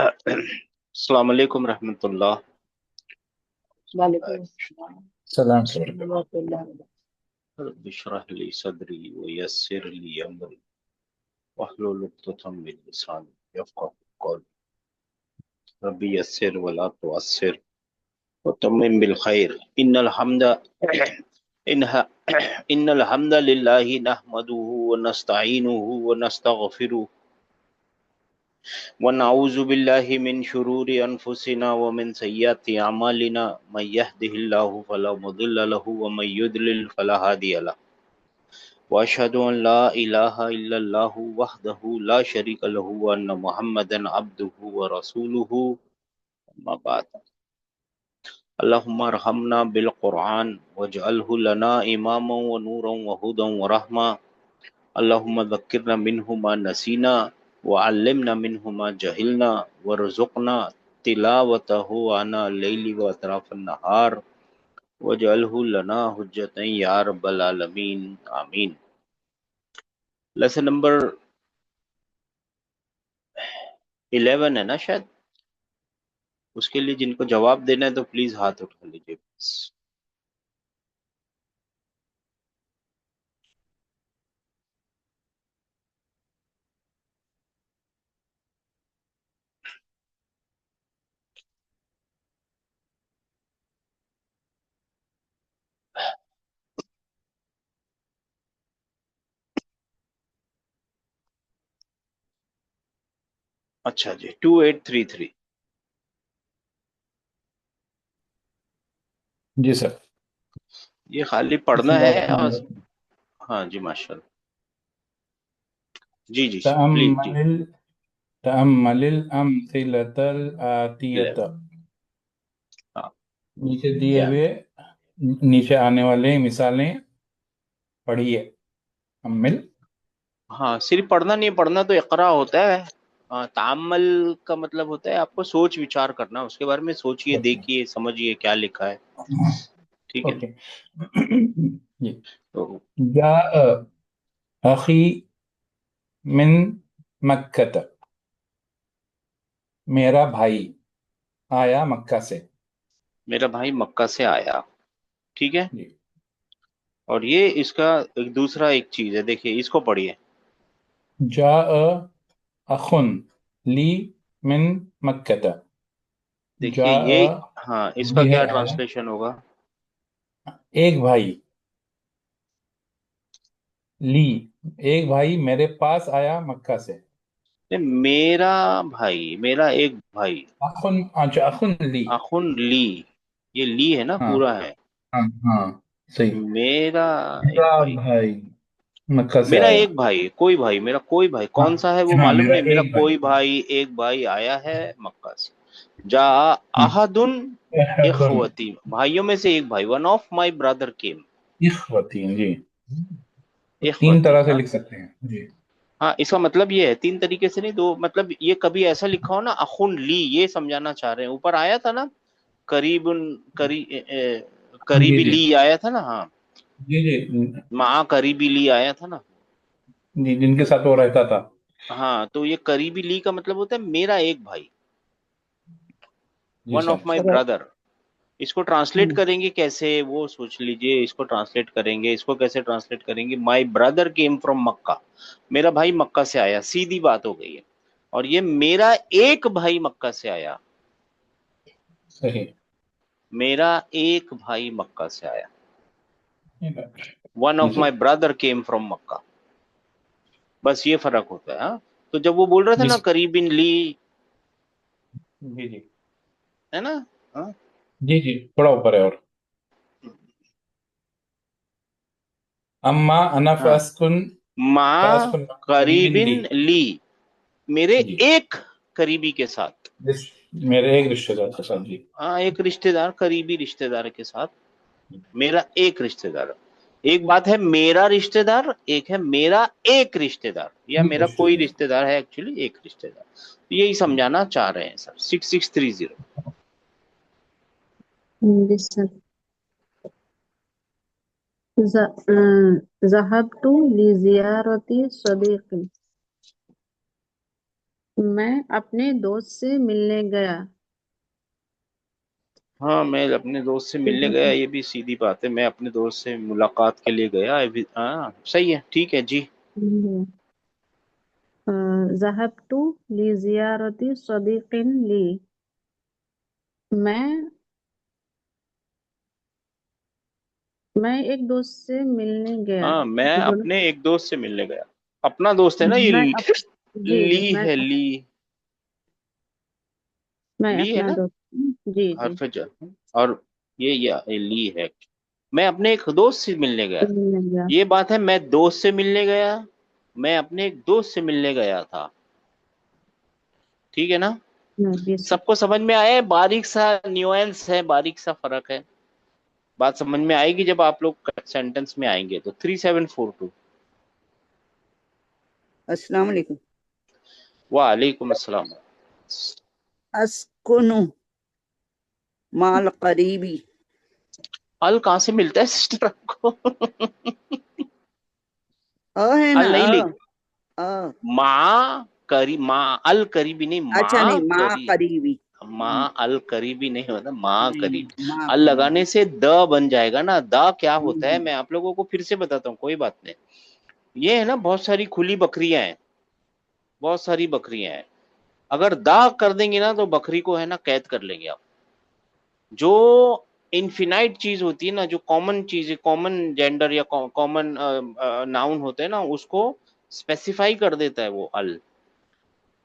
अस्सलाम वालेकुम रहमतुल्लाह। वालेकुम अस्सलाम सलाम सर। रहमतुल्लाह। रब्बि इश्रह ली सदरी व यस्सिर ली अमरी वहलुल उक़दतम मिन लिसानी यफ़क़हू क़ौली। रब्बी यस्सिर व ला तुअस्सिर व तम्मिम बिल खैर। इन्हा इन्नल हम्दा लिल्लाहि नहमदुहु व नस्तईनुहु व नस्तगफिरुह व नऊज़ु बिल्लाहि मिन शुरूरि अनफुसिना व मिन सय्यिआति अमालिना मन यहदिहिल्लाहु फला मुदिल्ल लहु व मन युद्लिल फला हादिय लहु व अशहदु अन ला इलाहा इल्लल्लाहु वहदहु ला शरीका लहु व अन्न मुहम्मदन अब्दुहु व रसूलुहु। अम्मा बाद। अल्लाहुम्मा अरहमना बिल कुरआन वजअलहु लना इमामन व नूरन व हुदन व रहमा। अल्लाहुम्मा ज़क्किरना मिन्हु मा नसीना व अल्लिमना मिन्हु मा जहिलना वरज़ुक़ना तिलावतहु आना लैलि व अतराफ़न नहार वजअलहु लना हुज्जतन या रब्बल आलमीन। आमीन। लेसन नंबर 11 है ना शायद। उसके लिए जिनको जवाब देना है तो प्लीज हाथ उठा लीजिए बस। अच्छा जी, 2833। जी सर। ये खाली पढ़ना है और हाँ जी माशाल्लाह। जी जी प्लीज जी। तअम्मलिल तअम्मलिल अमसिलतल ले आतियत। हाँ नीचे दिए ध्यान हुए दे। नीचे आने वाले मिसालें पढ़िए। अम्मिल। हाँ सिर्फ पढ़ना नहीं, पढ़ना तो इकरा होता है। हाँ, तामल का मतलब होता है आपको सोच विचार करना, उसके बारे में सोचिए, ओके। देखिए, समझिए क्या लिखा है। ठीक है ना। ओके। जी। तो जा अखी मिन मक्कत। मेरा भाई आया मक्का से। मेरा भाई मक्का से आया। ठीक है। जी। और ये इसका एक दूसरा एक चीज है, देखिए इसको पढ़िए। जा अखुन ली मिन मक्कत। जा देखिए ये, हाँ इसका भी है क्या आया। ट्रांसलेशन होगा। एक भाई ली। एक भाई मेरे पास आया मक्का से। नहीं, मेरा भाई, मेरा एक भाई। अखुन। अच्छा अखुन ली। अखुन ली, ये ली है ना, हाँ पूरा है। हाँ हाँ। सही। मेरा एक मेरा भाई। भाई मक्का से मेरा आया। एक भाई, कोई भाई, मेरा कोई भाई हाँ कौन सा है वो हाँ मालूम मेरा नहीं, मेरा एक कोई भाई। भाई एक भाई आया है मक्का से। जा हम्म। अहदुन अहदुन। इखवती, भाइयों में से एक भाई, one of my brother came. इखवतीन जी। तो तीन इखवती तरह से हाँ। लिख सकते हैं जी। हाँ इसका मतलब ये है, तीन तरीके से नहीं, दो मतलब ये कभी ऐसा लिखा हो ना, अखुन ली, ये समझाना चाह रहे हैं। ऊपर आया था ना, करीबन जी करीबी जी ली आया था ना। हाँ, जी जी माँ करीबी ली आया था ना। जी जिनके साथ वो रहता था। हाँ तो ये करीबी ली का मतलब होता है मेरा एक भाई, जी one of sir. My sir brother. इसको ट्रांसलेट करेंगे कैसे वो सोच लीजिए, इसको ट्रांसलेट करेंगे, इसको कैसे ट्रांसलेट करेंगे, माई ब्रदर केम फ्रॉम मक्का। मेरा भाई मक्का से आया, सीधी बात हो गई है। और ये मेरा एक भाई मक्का से आया। सही। मेरा एक भाई मक्का से आया। वन जी of my sir. Brother came from Makkah. बस ये फर्क होता है। हाँ तो जब वो बोल रहा था जी ना सर। करीबिन ली, जी जी है ना। हाँ जी जी थोड़ा ऊपर है और। अम्मा अना हाँ। फास्कुन। माँ फास्कुन करीबिन ली। करीबिन ली, मेरे जी। एक करीबी के साथ। मेरे एक रिश्तेदार के साथ जी। हाँ एक रिश्तेदार, करीबी रिश्तेदार के साथ। मेरा एक रिश्तेदार। एक बात है मेरा रिश्तेदार, एक है मेरा एक रिश्तेदार, या एक मेरा कोई रिश्तेदार। रिश्तेदार है, एक्चुअली एक रिश्तेदार। तो यही समझाना चाह रहे हैं सर। 6630। जी सर। ज़हबतु लिज़ियारति सदीक़ी। मैं अपने दोस्त से मिलने गया। हाँ, मैं अपने दोस्त से मिलने गया, ये भी सीधी बात है। मैं अपने दोस्त से मुलाकात के लिए गया अभी। हाँ सही है, ठीक है जी। ज़हबतु लिज़ियारति सदीक़िन ली। मैं मैं एक दोस्त से मिलने गया। हाँ, मैं जी बोलो। अपने एक दोस्त से मिलने गया। अपना दोस्त है ना ये। मैं अप, जी जी ली है, ली। मैं ली है अपना ना, दोस्त। जी जी। हर्फ जर। और ये ली है। मैं अपने एक दोस्त से मिलने गया। मिलने गया। ये बात है, मैं दोस्त से मिलने गया। मैं अपने एक दोस्त से मिलने गया था। ठीक है ना। जी सर। सबको समझ में आया है? बारीक सा न्यूएंस है, बारीक सा फर्क है। बात समझ में आएगी जब आप लोग सेंटेंस में आएंगे। तो 3742। अस्सलाम वालेकुम। वालेकुम अस्सलाम। अस्कुनु माल करीबी। अल कहाँ से मिलता है सिस्टर आपको? है ना अल नहीं लिख। अ माँ करी, माँ अल करीबी नहीं, अच्छा नहीं, माँ माँ करी। करीबी। माँ अल करीबी नहीं होता, माँ नहीं, करीबी। माँ अल करीबी। लगाने से द बन जाएगा ना। द क्या होता है, हम्म, मैं आप लोगों को फिर से बताता हूँ, कोई बात नहीं। ये है ना, बहुत सारी खुली बकरियां हैं। बहुत सारी बकरियां हैं। अगर दा कर देंगे ना तो बकरी को है ना कैद कर लेंगे आप। जो इनफिनाइट चीज होती है ना, जो कॉमन चीज है, कॉमन जेंडर या कॉमन नाउन होते हैं ना, उसको स्पेसिफाई कर देता है वो अल।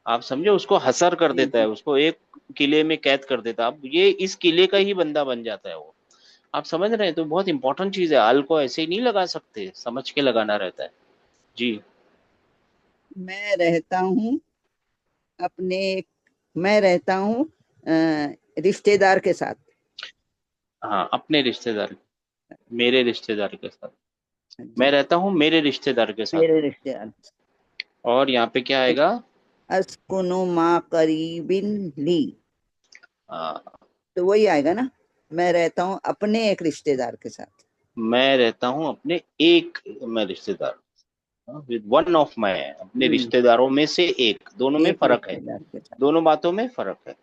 आप समझे, उसको हसर कर जी देता है, जी। उसको एक किले में कैद कर देता है। अब ये इस किले का ही बंदा बन जाता है वो। आप समझ रहे हैं? तो बहुत इंपॉर्टेंट चीज है, अल को ऐसे ही नहीं लगा सकते, समझ के लगाना रहता है। जी। मैं रहता हूँ अपने मैं रहता हूँ रिश्तेदार के साथ। हाँ, अपने रिश्तेदार, मेरे रिश्तेदार के साथ। मैं जी, रहता हूँ मेरे रिश्तेदार के साथ। मेरे रिश्तेदार। और यहाँ पे क्या आएगा? अस्कुनु माँ करीबिन ली। हाँ, तो वही आएगा ना, मैं रहता हूँ अपने एक रिश्तेदार के साथ। मैं रहता हूँ अपने एक, मैं रिश्तेदार, विद वन ऑफ माई, अपने हम्म, रिश्तेदारों में से एक। दोनों में एक फर्क है। रिश्तेदार के साथ। दोनों बातों में फर्क है।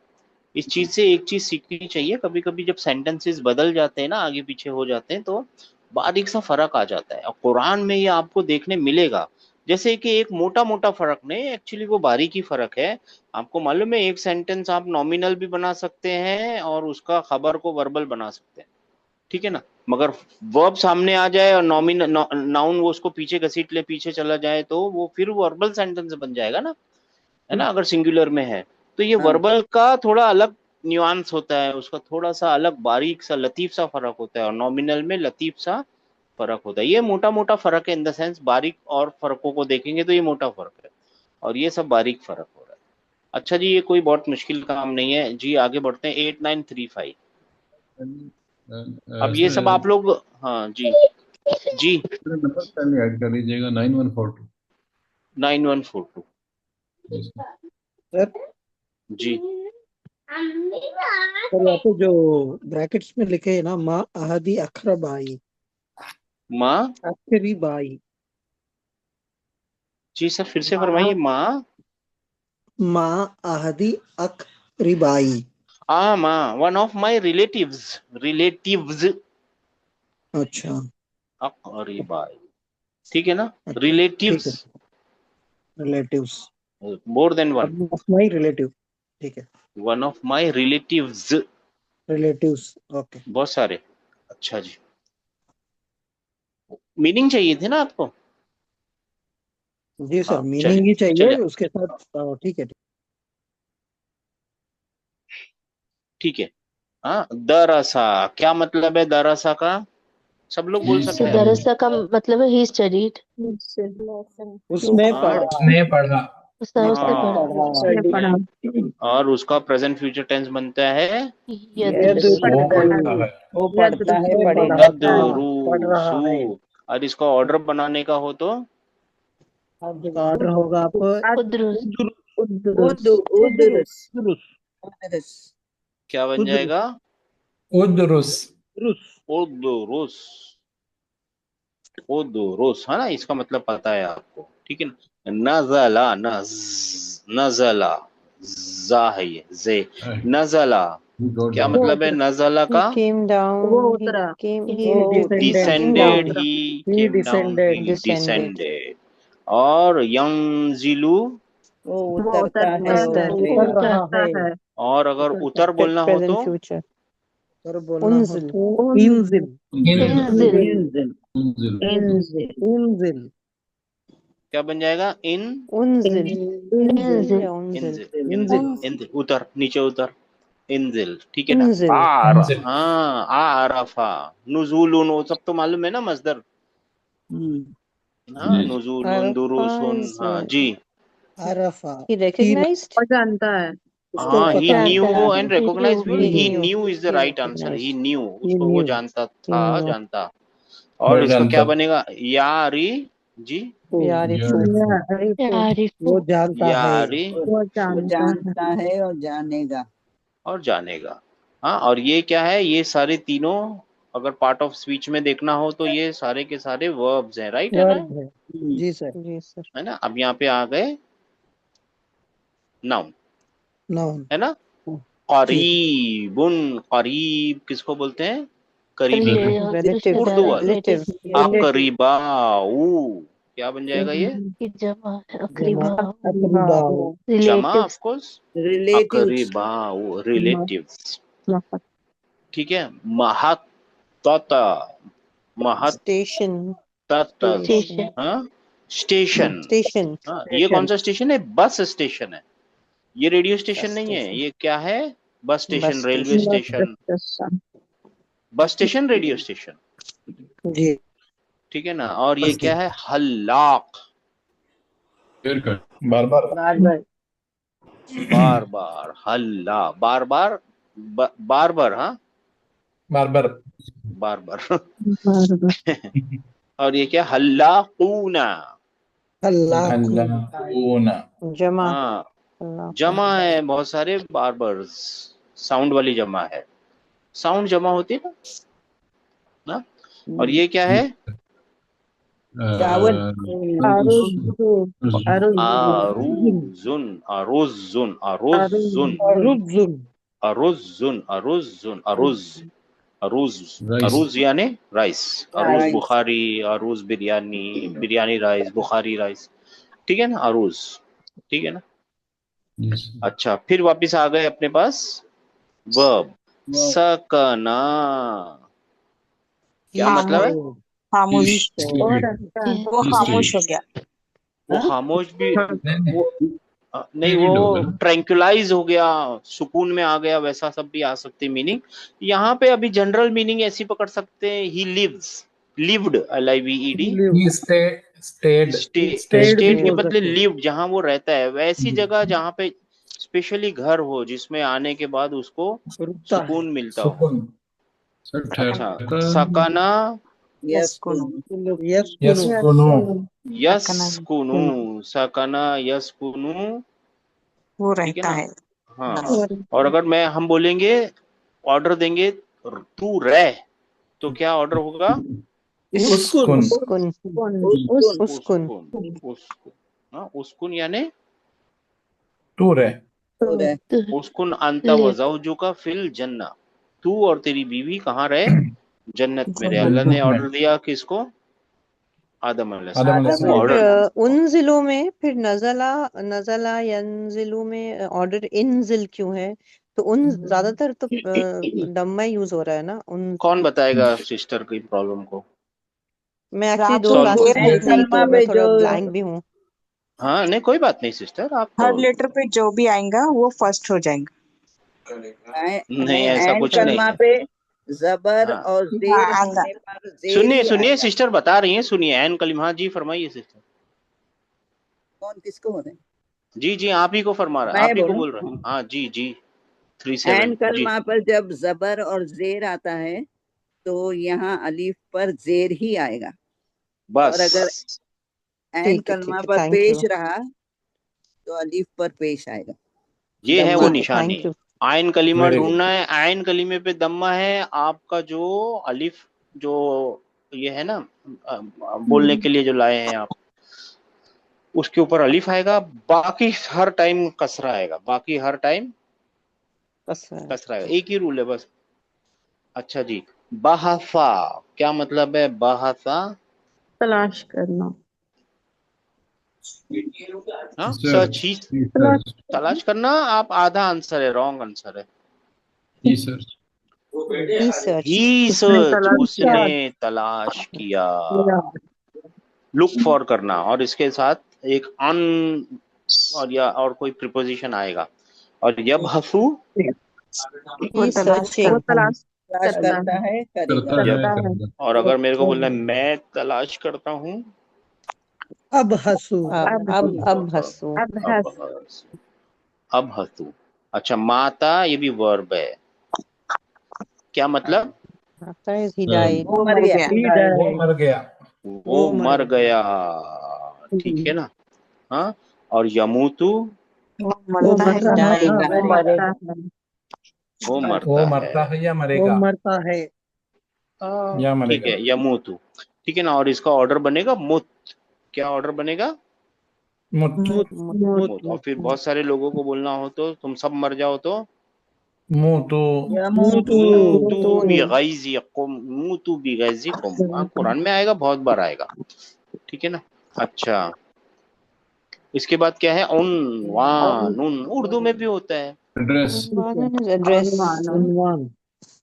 इस चीज जी। से एक चीज सीखनी चाहिए, कभी कभी जब सेंटेंसेस बदल जाते हैं ना, आगे पीछे हो जाते हैं, तो बारीक सा फर्क आ जाता है। और कुरान में ये आपको देखने मिलेगा। जैसे कि एक मोटा मोटा फर्क नहीं, एक्चुअली वो बारीकी फर्क है। आपको मालूम है, एक सेंटेंस आप नॉमिनल भी बना सकते हैं और उसका खबर को वर्बल बना सकते हैं। ठीक है ना। मगर वर्ब सामने आ जाए और नॉमिन नाउन वो उसको पीछे घसीट ले, पीछे चला जाए, तो वो फिर वर्बल सेंटेंस बन जाएगा ना। है ना, अगर सिंगुलर में है। तो ये हाँ, वर्बल का थोड़ा अलग न्यूआंस होता है, उसका थोड़ा सा अलग बारीक सा लतीफ सा फर्क होता है, और नॉमिनल में लतीफ सा फर्क होता है। ये मोटा मोटा फर्क है, इन द सेंस बारीक और फर्कों को देखेंगे तो ये मोटा फर्क है। और ये सब बारीक फर्क हो रहा है। अच्छा जी, ये कोई बहुत मुश्किल काम नहीं है जी। आगे बढ़ते हैं, 8935। अब ये सब सर आप लोग, हाँ जी। जी। नंबर पहले ऐड कर दीजिएगा 9142। 9142। सर जी। सर यहाँ पे जो ब्रैकेट्स में लिखे है ना, माँ अहदी अखरबाई, माँ। आखिरी बाई। जी सर, फिर से फरमाइए। माँ माँ। माँ अहदी अकरिबाई। हाँ, माँ one of my relatives. Relatives. अच्छा। अरे भाई, ठीक है ना। अच्छा ठीक रिलेटिव्स, है। Relatives. More than one. My relative. ठीक है। One of my relatives, relatives. Okay. बहुत सारे। अच्छा जी। मीनिंग चाहिए थे ना आपको? जी सर, हाँ मीनिंग चलिए। ही चाहिए चलिए, उसके साथ। ठीक है। ठीक है। हाँ, दरसा क्या मतलब है दरसा का? सब लोग बोल ही सो सकते हैं। स्टडीड, दरअसल का मतलब है ही स्टडीड। उसने हाँ। पढ़ा। उसने पढ़ा। उसने उसने हाँ, पढ़ा। पढ़ा। उसने पढ़ा। और उसका प्रेजेंट फ्यूचर टेंस बनता है यद यदरुस। वो रुसु। पढ़ता है। वो पढ़ता है, वो पढ़ेगा। पढ़ता है, पढ़ नदरूसु। रहा है। और इसका ऑर्डर बनाने का हो तो ऑर्डर होगा आप उद्रुस। उद्रुस। उदरुस। उद्रुस। उदरुस। क्या बन उद्रुस। जाएगा? उद्रुस। रुस। उदरुस। उदरुस, है ना, इसका मतलब पता है आपको। ठीक है ना। नजला, नज नजला, जा है ये, जे, नजला क्या down. मतलब है नजला का? He came वो down. उतरा, He वो came descended, down. He he came down, descended. He Descended. Descended. और यंजिलू, वो वो उतरता है और उतर उतरेगा। उतर रहा उतरता है। है। और अगर उतर बोलना हो Present तो future. और बोलना हो Unzil. तो इंजिल। Inzil. Unzil. इंजिल, इंजिल। क्या बन जाएगा? इन Unzil. इंजिल, Inzil या unzil. इंजिल, इंजिल। इंजिल, इंजिल, उतर, नीचे उतर, इंजिल, ठीक है ना? Unzil. हाँ, आरफा, नुजूलुन, वो सब तो मालूम है ना मस्दर? हाँ, जी। नुजूलुन, दुरूसुन, Arafah is हाँ जी। आरफा। he recognized? और जानता है। उसको हाँ, ही पता है। न्यू जानता है. And He recognise knew. Mean He he knew. Knew is the He right answer. He recognized. Knew, He उसको वो knew. जानता He था, knew. जानता। और वो इसका जानता क्या था। बनेगा? यारी जी, Yarifu. वो जानता है। यारी वो वो जानता है। जानता है और जानेगा। और जानेगा। हाँ, और ये क्या है? ये सारे तीनों अगर पार्ट ऑफ स्पीच में देखना हो तो ये सारे के सारे वर्ब्स हैं, राइट है ना? वर्ब है। जी सर। जी सर. है ना? अब यहाँ पे आ गए नाउन, नाउन। है ना? करीबुन, करीब किसको बोलते हैं? करीबी को। Relative. Urdu word Relative. अकरीबाऊ, क्या बन जाएगा ये? की जमा जमा अकरीबा. अकरीबाओ। जमा ऑफ Relatives. Course, relatives. अकरीबाऊ, रिलेटिव्स, ठीक है? महत्तता, Station. महत्तता, Station. हाँ, स्टेशन। Station. हाँ, ये कौन सा स्टेशन है? बस स्टेशन है। ये रेडियो स्टेशन Bus नहीं है। station. ये क्या है? Bus station, Bus railway station. Station, bus station, radio station, जी। ठीक है ना? और ये क्या है? हल्लाक, Haircut. बार बार बार बार। बार बार, हल्ला, बार बार, बार बार, हाँ, बार बार बार बार। और ये क्या? हल्लाकूना, अल्लाह। अल्लाह जमा. हाँ, अल्लाह. जमा है, बहुत सारे बार्बर्स, साउंड वाली जमा है, साउंड जमा होती है ना? और ये क्या है? चावल। आरूजुन, आरोजुन, आरोजुन, रुजुन। अरुजुन, अरुजुन, अरुज, अरुज, Rice. अरुज यानी राइस, अरुज राइस। बुखारी, अरुज बिरयानी, बिरयानी राइस, बुखारी राइस, ठीक है ना? अरुज, ठीक है ना? Yes. अच्छा, फिर वापस आ गए अपने पास वर्ब, सकना, क्या मतलब है? खामोश। और रहता है। वो खामोश हो गया। वो खामोश भी, नहीं, वो नहीं, Period होगा वो ना? ट्रैंक्विलाइज हो गया, सुकून में आ गया, वैसा सब भी आ सकती मीनिंग। यहाँ पे अभी जनरल मीनिंग ऐसी पकड़ सकते हैं, he lives, lived, LIVED, He stayed stayed भी के बोल बदले सकते हैं। लिव्ड, जहाँ वो रहता है वैसी जगह जहाँ पे स्पेशली घर हो, जिसमें आने के बाद उसको रुकता है। सुकून मिलता हो। सुकून Sir, अच्छा, ठहरता सकना, यस्कुनु। यस यस्कुनु यस्कुनु, सकना यस्कुनु, वो ठीक है रहता ना? है। हाँ, और अगर हम बोलेंगे, ऑर्डर देंगे तू रह, तो क्या ऑर्डर होगा? उसकुन उस्कुन. उस्कुन। उस्कुन. उस्कुन, हाँ, उस्कुन यानी टू रहे उस्कुन अंता वज़ौजुका फिल जन्ना, तू और तेरी बीवी कहाँ रहे? जन्नत में रहे। अल्लाह ने जन्नत में। ऑर्डर दिया किसको? आदम आदम अलैहिस्सलाम को अलैहिस्सलाम। ऑर्डर। उन जिलों में फिर नजला नजला यंजिलु में ऑर्डर इनजिल क्यों है? तो उन ज्यादातर तो डम्मा यूज हो रहा है ना उन. कौन बताएगा सिस्टर की प्रॉब्लम को? मैं एक्चुअली दो Solve क्लासेस करते हैं। लेट नहीं, कलमा तो मैं में थोड़ा जो ब्लैंक भी हूँ. हाँ, नहीं कोई बात नहीं सिस्टर, आप हर तो लेटर पे जो भी आएगा वो फर्स्ट हो जाएगा। नहीं, ऐसा एन कुछ नहीं कलमा है। पे जबर हाँ, और हाँ जेर आएगा। होने पर जेर सुनिए ही सुनिए, आएगा। सिस्टर बता रही हैं, सुनिए। एन कलिमा, हाँ जी फरमाइए सिस्टर। कौन किसको हो रहे? जी जी, आप ही को फरमा रहा, मैं आप ही को बोलूं? बोल रहे हैं। हाँ जी जी, 37 एन जी। कलमा पर जब जबर और जेर आता है तो यहाँ अलीफ पर जेर ही आएगा। और अगर बस एन ठीक है, कलमा ठीक है, पर थैंक पेश यू. रहा तो अलीफ पर पेश आएगा। ये है वो दम्मा। ठीक है, निशानी। Thank you. आयन कलीमा Very good. ढूंढना है, आयन कलीमे पे दम्मा है, आपका जो अलिफ, जो ये है ना, बोलने के लिए जो लाए हैं आप, उसके ऊपर अलिफ आएगा, बाकी हर टाइम कसरा आएगा, बाकी हर टाइम कसरा है। कसरा आएगा, एक ही रूल है बस। अच्छा जी, बहसा क्या मतलब है? बहसा तलाश करना, हाँ Search. सर्च ही, He तलाश searched. तलाश करना। आप आधा आंसर है, रॉन्ग आंसर है। He searched. He searched. ही उसने सर्च, तलाश किया। उसने तलाश किया। या, लुक फॉर करना, और इसके साथ एक अन और या और कोई प्रिपोजिशन आएगा। और यब हसू वो He तलाश searching. वो तलाश तलाश करता करता है, है, करेगा। करता है, करता है। करेगा। और अगर मेरे को बोलना है मैं तलाश करता हूँ, अब हसू अब हंसू। अब अब हस, हंसू, अब हंसू। अच्छा, माता ये भी वर्ब है, क्या मतलब? After he died. वो मर मर गया। गया। ही वो डाइड, मर गया। वो मर गया, ठीक है ना? हाँ, और यमूतु वो वो मरता है मरता या dying. मरेगा। वो मरता है, वो वो मरता मरता है, है या वो मरेगा? मरता है। या ठीक मरेगा। है, यमूतु, ठीक है ना? और इसका ऑर्डर बनेगा मुत, क्या ऑर्डर बनेगा? मुत मुत मुत, मुत। और फिर बहुत सारे लोगों को बोलना हो तो तुम सब मर जाओ तो मुतु यमूतु मूतू बिगैज़िकुम, मूतू बिगैज़िकुम। हाँ, कुरान में आएगा, बहुत बार आएगा, ठीक है ना? अच्छा, इसके बाद क्या है? उन्वान, उर्दू में भी होता है। Address. Unwan is address. उन्वान।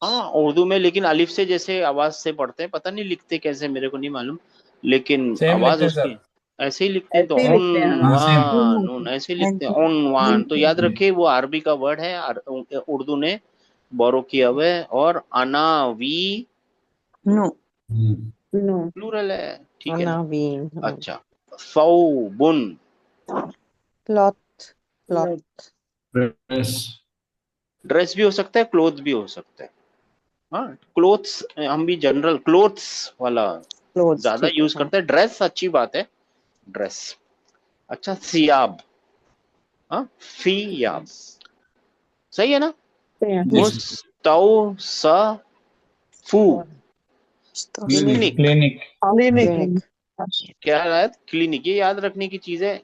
हाँ, उर्दू में, लेकिन अलिफ से जैसे आवाज से पढ़ते हैं, पता नहीं लिखते कैसे, मेरे को नहीं मालूम, लेकिन सेम आवाज लिखते हैं उसकी सर। ऐसे ही लिखते हैं। तो ऐसे ही लिखते हैं। हाँ सेम। उन्वान, ऐसे ही लिखते हैं, उन्वान। तो याद रखिए, वो अरबी का वर्ड है, उर्दू ने बोरो किया हुआ है। और अनावी नो नो, प्लूरल है, ठीक है ना? Anaveen. अच्छा, सौबुन, Cloth. Cloth. Dress. ड्रेस भी हो सकता है, क्लोथ भी हो सकता है। हाँ, क्लोथ्स हम भी जनरल क्लोथ्स वाला Clothes. ज्यादा ठीक है, यूज हाँ। करते हैं। ड्रेस अच्छी बात है, ड्रेस। अच्छा, सियाब, हाँ फियाब, सही है ना? Yes. मुस्तौसफू, Clinic. Clinic, clinic. Clinic. क्या याद? क्लिनिक, ये याद रखने की चीज है।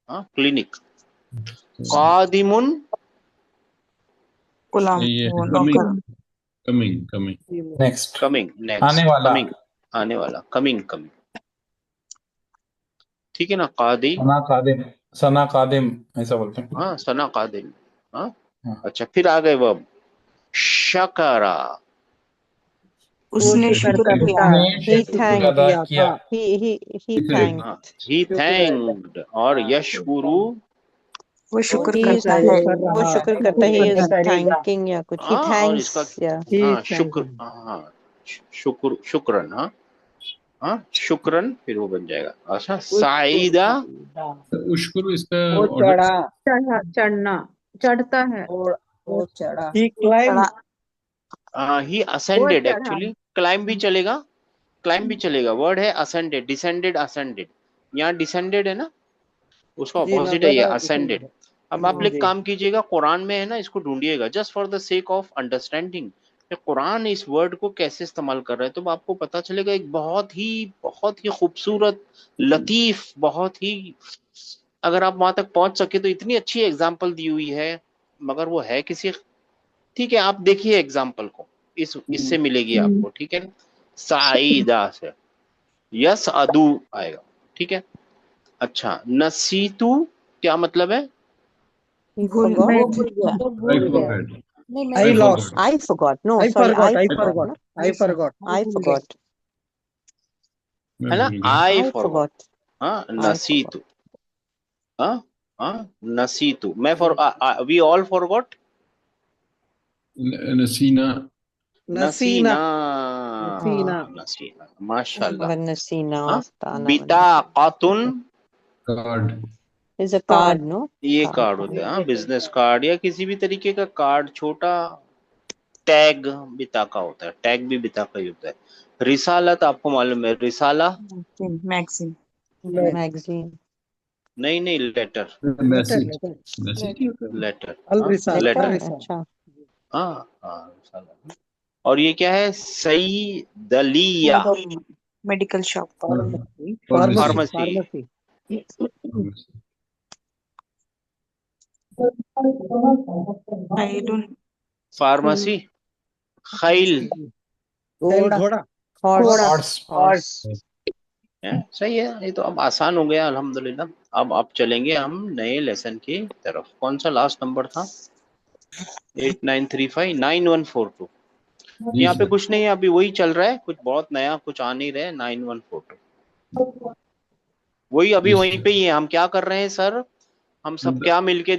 हाँ, क्लिनिक। कादिमुन, गुलाम, ये वो coming. नौकर। Coming. नेक्स्ट कमिंग, आने नेक्स्ट, वाला। कमिंग, आने वाला, कमिंग, कमिंग, ठीक है ना? कादी, सना कादिम, सना कादिम ऐसा बोलते हैं। हाँ सना कादिम। हाँ, हाँ। अच्छा, फिर आ गए वर्ब। शकरा, उसने शुक्र किया। उसने He शुक्र thanked. अदा किया। He He thanked. हाँ, ही थैंक्ड। और यशकुरु, वो शुक्र He is करता है। वो शुक्र करता है. He is thanking या कुछ. He हाँ, और इसका thanks या. हाँ शुक्र, हाँ शुक्र, शुक्रन, हाँ हाँ शुक्रन, फिर वो बन जाएगा। अच्छा, साइदा, उश्कुर इसका वो order. चढ़ा, चढ़ना, चढ़ता है, वो चढ़ा। ही क्लाइम, ही वो असेंडेड, चढ़ा, एक्चुअली क्लाइम भी चलेगा, क्लाइम भी चलेगा। वर्ड है असेंडेड, डिसेंडेड, असेंडेड। यहाँ डिसेंडेड है ना, उसका जी ऑपोजिट है ये नजर असेंडेड। अब आप एक जी काम कीजिएगा, कुरान में है ना, इसको ढूंढिएगा, just for the sake of understanding Quran इस वर्ड को कैसे इस्तेमाल कर रहा है, तो आपको पता चलेगा। एक बहुत ही खूबसूरत, लतीफ, बहुत ही, अगर आप वहां तक पहुंच सके तो इतनी अच्छी एग्जाम्पल दी हुई है। मगर वो है किसी, ठीक है, आप देखिए एग्जाम्पल को, इससे मिलेगी आपको, ठीक है ना? साइदा से यस अदू आएगा, ठीक है? अच्छा, नसीतु क्या मतलब है? He भूल forgot. वो भूल गया। I forgot. I I lost. forgot. I forgot. No, I sorry. forgot, I I forgot. forgot, No? I forgot. I forgot. है ना? मैं भूल गया। I I forgot, forgot. हाँ I forgot. नसीतु, हाँ हाँ नसीतु, मैं फॉर, वी ऑल फॉरगॉट, नसीना. नसीना, नसीना, नसीना, माशाल्लाह। Vanasina हाँ, Aftana. बिताक़तुन, card. Is a card, no? ये Card. कार्ड होता है, हाँ, बिजनेस कार्ड या किसी भी तरीके का कार्ड, छोटा। टैग बिताका होता है, टैग भी बिताका ही होता है। रिसालत आपको मालूम है, रिसाला, मैगजीन। Magazine. नहीं नहीं, लेटर, मैसेज. लेटर, मैसेज ही होता है. लेटर, अल हाँ रिसाल, Letter. लेटर, अच्छा. हाँ हाँ रिसाला। और ये क्या है? सईदलिया, medical shop. Pharmacy. Pharmacy, pharmacy, pharmacy, I don't. Pharmacy, खैल, खैल घोड़ा हॉर्स हॉर्स हॉर्स है, सही है। ये तो अब आसान हो गया अल्हम्दुलिल्लाह। अब चलेंगे हम नए लेसन की तरफ। कौन सा लास्ट नंबर था? 8935 9142। जी यहाँ पे सर। कुछ नहीं है, अभी वही चल रहा है, कुछ बहुत नया कुछ आ नहीं रहा है। 9142 वही अभी जी वहीं सर। पे ही है। हम क्या कर रहे हैं सर? हम सब क्या मिलके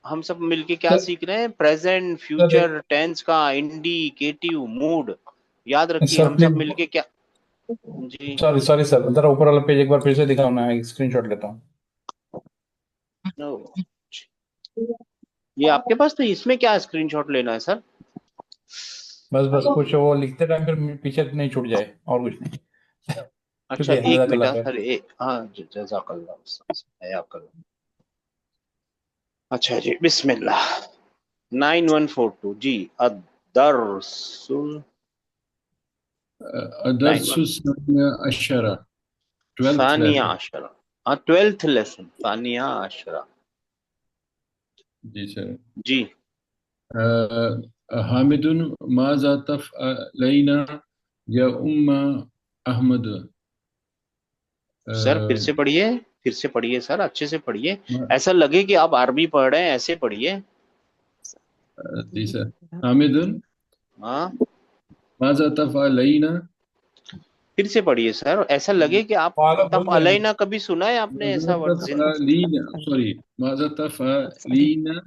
हम सब मिलके क्या सर सीख रहे हैं? प्रेजेंट, सर फ्यूचर टेंस का इंडिकेटिव मूड। याद रखिए, सर हम सब प्लीज, मिलके क्या। जी, सॉरी सॉरी सर, जरा ऊपर वाला पेज एक बार फिर से दिखाओ ना, एक स्क्रीनशॉट लेता हूँ। ओ, ये आपके पास तो इसमें क्या स्क्रीनशॉट लेना है सर? बस बस कुछ वो लिखते टाइम फिर पीछे नहीं छूट जाए, और कुछ नहीं। अच्छा, शुक्रिया, एक मिनट जज़ाकल्लाह खैर। सर। हाँ, जज़ाकल्लाह, हया कल्लाह। अच्छा जी, बिस्मिल्लाह। 9142 जी। अदरसुल अदरसुस्सानिया अशरा, 12th सानिया लेसन। आशरा। हाँ, 12th लेसन, सानिया आशरा। जी सर। जी हामिदुन माज़ा तफ़अलैना या उम्मा अहमद। सर, फिर से पढ़िए, फिर से पढ़िए सर, अच्छे से पढ़िए। ऐसा लगे कि आप अरबी पढ़ रहे हैं, ऐसे पढ़िए। जी सर। हामिदुन हाँ, माज़ा तफ़अलैना फिर से पढ़िए सर, ऐसा लगे कि आप पागल तफ बोल रहे हैं। अलैना कभी सुना है आपने माज़ा ऐसा वर्ड? तफ़अलीना, सॉरी, माज़ा तफ़अलीना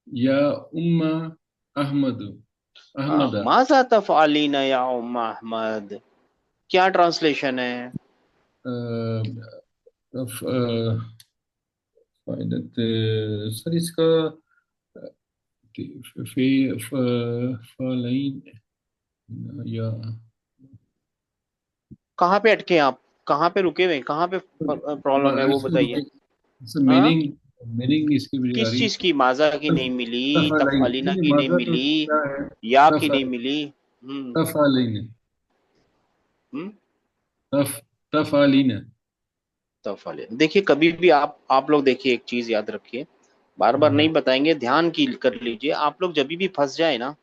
या उम्मा अहमद, हाँ, अहमदा। माजा तफअलीना या उम्म अहमद, क्या ट्रांसलेशन है? फायदत सर इसका फे फलाइन या कहाँ पे अटके हैं आप? कहाँ पे रुके हुए हैं? कहाँ पे प्रॉब्लम है वो बताइए। हाँ, मीनिंग, मीनिंग इसकी भी आ किस रही चीज की? माजा की नहीं मिली, तफ तफालाइन, अलीना नहीं की नहीं माजा तो मिली, क्या है? या की नहीं तफालाइन, मिली। तफालाइन, हम्म तफालीन। तफ अलीना। देखिए, कभी भी आप लोग देखिए, एक चीज याद रखिए, बार बार नहीं बताएंगे, ध्यान की कर लीजिए। आप लोग जब भी फंस जाए ना,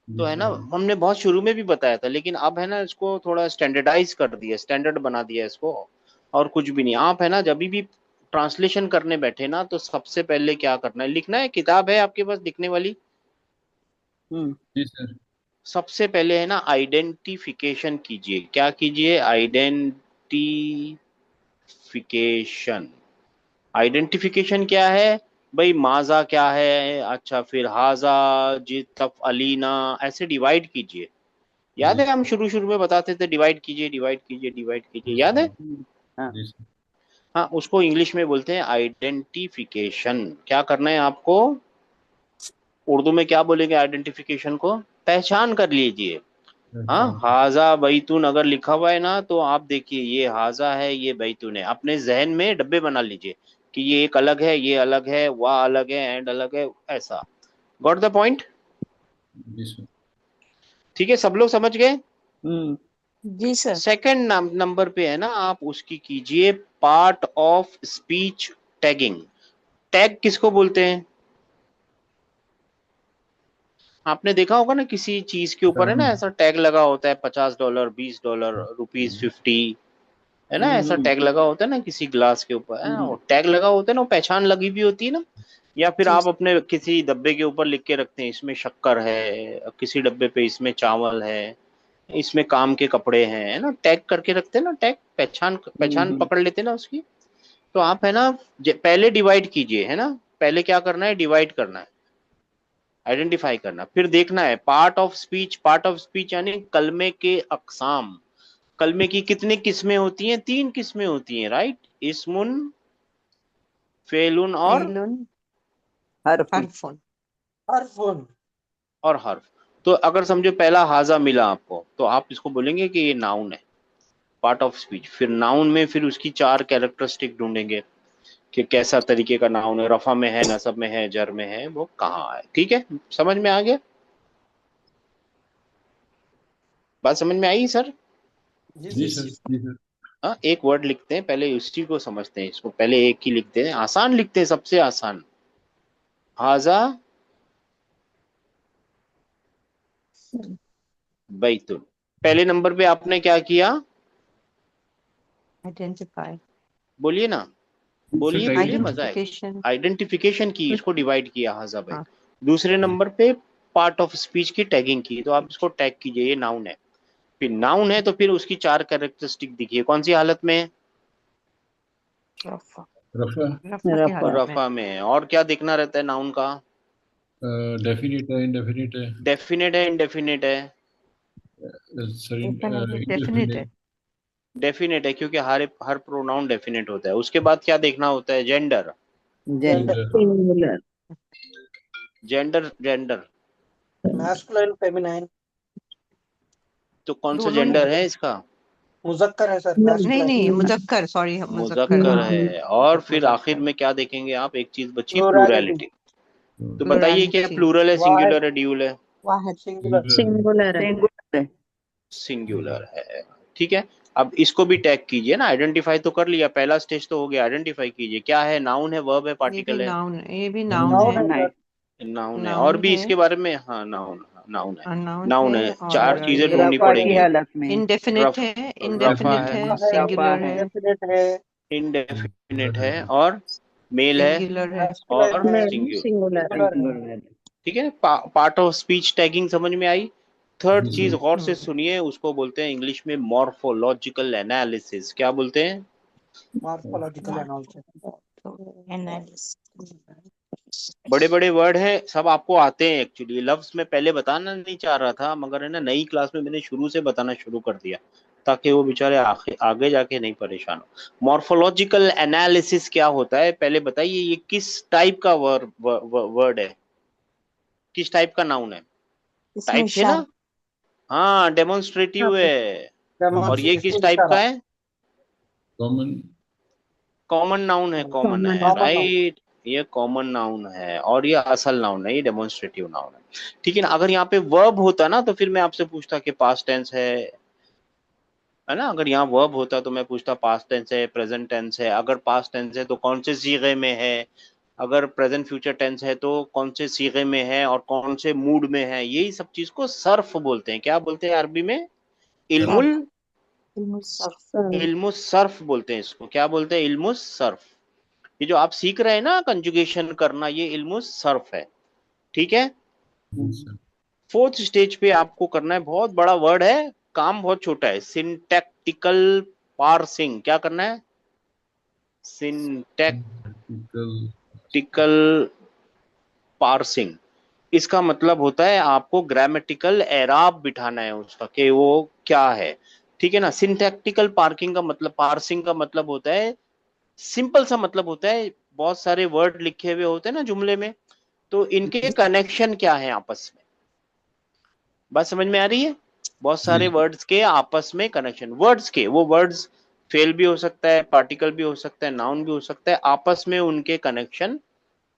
जी तो है ना, सर। हमने बहुत शुरू में भी बताया था, लेकिन अब है ना, इसको थोड़ा स्टैंडर्डाइज कर दिया, स्टैंडर्ड बना दिया इसको। और कुछ भी नहीं। आप है ना, जब भी ट्रांसलेशन करने बैठे ना, तो सबसे पहले क्या करना है? लिखना है, किताब है आपके पास लिखने वाली? जी सर। सबसे पहले है ना, आइडेंटिफिकेशन कीजिए। क्या कीजिए? आइडेंटिफिकेशन। आइडेंटिफिकेशन क्या है भाई? माजा क्या है? अच्छा, फिर हाजा, जी, तफ अलीना, ऐसे डिवाइड कीजिए। याद जी है हम सर। शुरू शुरू में बताते थे, डिवाइड कीजिए, डिवाइड कीजिए, डिवाइड कीजिए, जी याद है? सर। जी सर। हाँ, उसको इंग्लिश में बोलते हैं आइडेंटिफिकेशन। क्या करना है आपको? उर्दू में क्या बोलेंगे आइडेंटिफिकेशन को? पहचान कर लीजिए। हाँ, पहचान कर। हाजा बैतून अगर लिखा हुआ है ना, तो आप देखिए, ये हाजा है, ये बैतून है। अपने जहन में डब्बे बना लीजिए कि ये एक अलग है, ये अलग है, वह अलग है, एंड अलग है, ऐसा। Got the point? जी सर। ठीक है, सब लोग समझ गए? जी सर। सेकंड नंबर पे है ना, आप उसकी कीजिए part of speech tagging. Tag किसको बोलते हैं? आपने देखा होगा ना, किसी चीज के ऊपर है ना, ऐसा टैग लगा होता है, $50, $20, ₹50, है ना, ऐसा टैग लगा होता है ना किसी ग्लास के ऊपर, है ना, वो टैग लगा होता है ना, वो पहचान लगी भी होती है ना। या फिर जी आप अपने किसी डब्बे के ऊपर लिख के रखते हैं, इसमें शक्कर है, किसी डब्बे पे इसमें चावल है, इसमें काम के कपड़े हैं, है ना, टैग करके रखते हैं ना, टैग, पहचान पहचान पकड़ लेते हैं ना उसकी। तो आप है ना, पहले डिवाइड कीजिए, है ना। पहले क्या करना है? डिवाइड करना है, आइडेंटिफाई करना, फिर देखना है part of speech. Part of speech यानी कलमे के अकसाम। कलमे की कितनी किस्में होती हैं? 3 किस्में होती हैं, राइट? इस्मुन, फेलुन फेलुन हरफुन। हरफुन हरफुन और हर्फ। तो अगर समझो पहला हाजा मिला आपको, तो आप इसको बोलेंगे कि ये नाउन है, पार्ट ऑफ स्पीच। फिर नाउन में फिर उसकी 4 कैरेक्टरिस्टिक ढूंढेंगे कि कैसा तरीके का नाउन है, रफा में है, नसब में है, जर में है, वो कहाँ है। ठीक है, समझ में आ गया? बात समझ में आई सर? जी सर। जी सर। हाँ, एक वर्ड लिखते हैं, पहले उसी को समझते हैं, इसको पहले एक ही लिखते हैं, आसान लिखते हैं, सबसे आसान। हाजा बैतुल। पहले नंबर पे आपने क्या किया, आइडेंटिफाई, बोलिए ना, बोलिए Second बोलिए, मजा आएगा। आइडेंटिफिकेशन। आइडेंटिफिकेशन की, इसको डिवाइड किया हाजा भाई। हाँ, दूसरे नंबर पे पार्ट ऑफ स्पीच की टैगिंग की, तो आप इसको टैग कीजिए, ये नाउन है। फिर नाउन है तो फिर उसकी 4 कैरेक्टरिस्टिक दिखिए, कौन सी हालत में है, रफा रफा, रफा की हालत में। रफा में है। और क्या देखना रहता है नाउन का, डेफिनेट है, इंडेफिनेट है, डेफिनेट है, इंडेफिनेट है, सॉरी, डेफिनेट है। इंडेफिनेट, डेफिनेट है क्योंकि हर प्रोनाउन डेफिनेट होता है। उसके बाद क्या देखना होता है, gender, gender, singular, gender, gender. Masculine, feminine, तो कौन सा दोनों में जेंडर है। है इसका, मुजक्कर है सर, नहीं मैस्कुलिन, नहीं, मुजक्कर, सॉरी, मुजक्कर मुजक्कर हाँ, है। और फिर आखिर मुजक्कर, में क्या देखेंगे आप, एक चीज बची, प्लूरैलिटी, प्लूरैलिटी। तो बताइए क्या प्लुरैलिटी, प्लूरल है, वाहिद, सिंगुलर है, ड्यूल है, वाहिद, सिंगुलर, सिंगुलर है। सिंगुलर है। सिंगुलर है। ठीक है, अब इसको भी टैग कीजिए ना, आइडेंटिफाई तो कर लिया, पहला स्टेज तो हो गया, आइडेंटिफाई कीजिए क्या है, नाउन है, वर्ब है, ये भी पार्टिकल है, नाउन, ये भी नाउन नाउन है, है सर, नाउन है। और नाउन भी है, इसके बारे में, हाँ नाउन, नाउन है, नाउन नाउन है, है, और 4 चीजें ये ढूंढनी रफा की पड़ेंगी। हालत में, इंडेफिनिट रफ, है, रफा इंडेफिनिट है, है, है, रफा सिंगुलर है, है, इंडेफिनिट है, इंडेफिनिट है, और मेल है, सिंगुलर है। मैस्कुलिन और है, मेल सिंगुलर। सिंगुलर है। सिंगुलर है। सिंगुलर है। ठीक है, पार्ट ऑफ स्पीच टैगिंग समझ में आई। थर्ड जी चीज सर, गौर से सुनिए, उसको बोलते हैं इंग्लिश में मॉर्फोलॉजिकल एनालिसिस। क्या बोलते हैं, मॉर्फोलॉजिकल एनालिसिस, एनालिसिस। बड़े बड़े वर्ड हैं, सब आपको आते हैं एक्चुअली, लफ्ज में पहले बताना नहीं चाह रहा था, मगर है ना, नई क्लास में मैंने शुरू से बताना शुरू कर दिया, ताकि वो बेचारे आगे जाके नहीं परेशान हो। मॉर्फोलॉजिकल एनालिसिस क्या होता है, पहले बताइए ये किस टाइप का वर्ड है, किस टाइप का नाउन है, इसमें टाइप थे ना, इशारा, हाँ डेमोन्स्ट्रेटिव है। और ये किस डेमोन्स्ट्रेटिव, टाइप इशारा, का है, कॉमन, कॉमन नाउन है, कॉमन कॉमन है, है। Common noun, right. ये कॉमन नाउन है, और ये असल नाउन है, ये डेमोन्स्ट्रेटिव नाउन है। ठीक है ना, अगर यहाँ पे वर्ब होता ना तो फिर मैं आपसे पूछता कि पास्ट टेंस है ना, अगर यहाँ वर्ब होता तो मैं पूछता पास्ट टेंस है, प्रेजेंट टेंस है, अगर पास्ट टेंस है तो कौन से सीगे में है, अगर प्रेजेंट फ्यूचर टेंस है तो कौन से सीगे में है और कौन से मूड में है। यही सब चीज को सर्फ बोलते हैं, क्या बोलते हैं अरबी में, सर्फ, इल्मुल, इल्मुल सर्फ, सर, इल्मुस सर्फ बोलते हैं इसको, क्या बोलते हैं, इल्मुस सर्फ। ये जो आप सीख रहे हैं ना कंजुगेशन करना, ये इल्मुस सर्फ है। ठीक है, जी सर, फोर्थ स्टेज पे आपको करना है, बहुत बड़ा वर्ड है, काम बहुत छोटा है, सिंटैक्टिकल पार्सिंग। क्या करना है, प्रैक्टिकल, सिंटैक्टिकल पार्सिंग। इसका मतलब होता है आपको ग्रामेटिकल एराब बिठाना है उसका, कि वो क्या है। ठीक है ना, सिंटैक्टिकल पार्किंग का मतलब, पार्सिंग का मतलब होता है, सिंपल सा मतलब होता है, बहुत सारे वर्ड लिखे हुए होते हैं ना जुमले में, तो इनके कनेक्शन क्या है आपस में, बात समझ में आ रही है, बहुत जी सारे वर्ड्स के आपस में कनेक्शन, वर्ड्स के, वो वर्ड्स फेल भी हो सकता है, पार्टिकल भी हो सकता है, नाउन भी हो सकता है, आपस में उनके कनेक्शन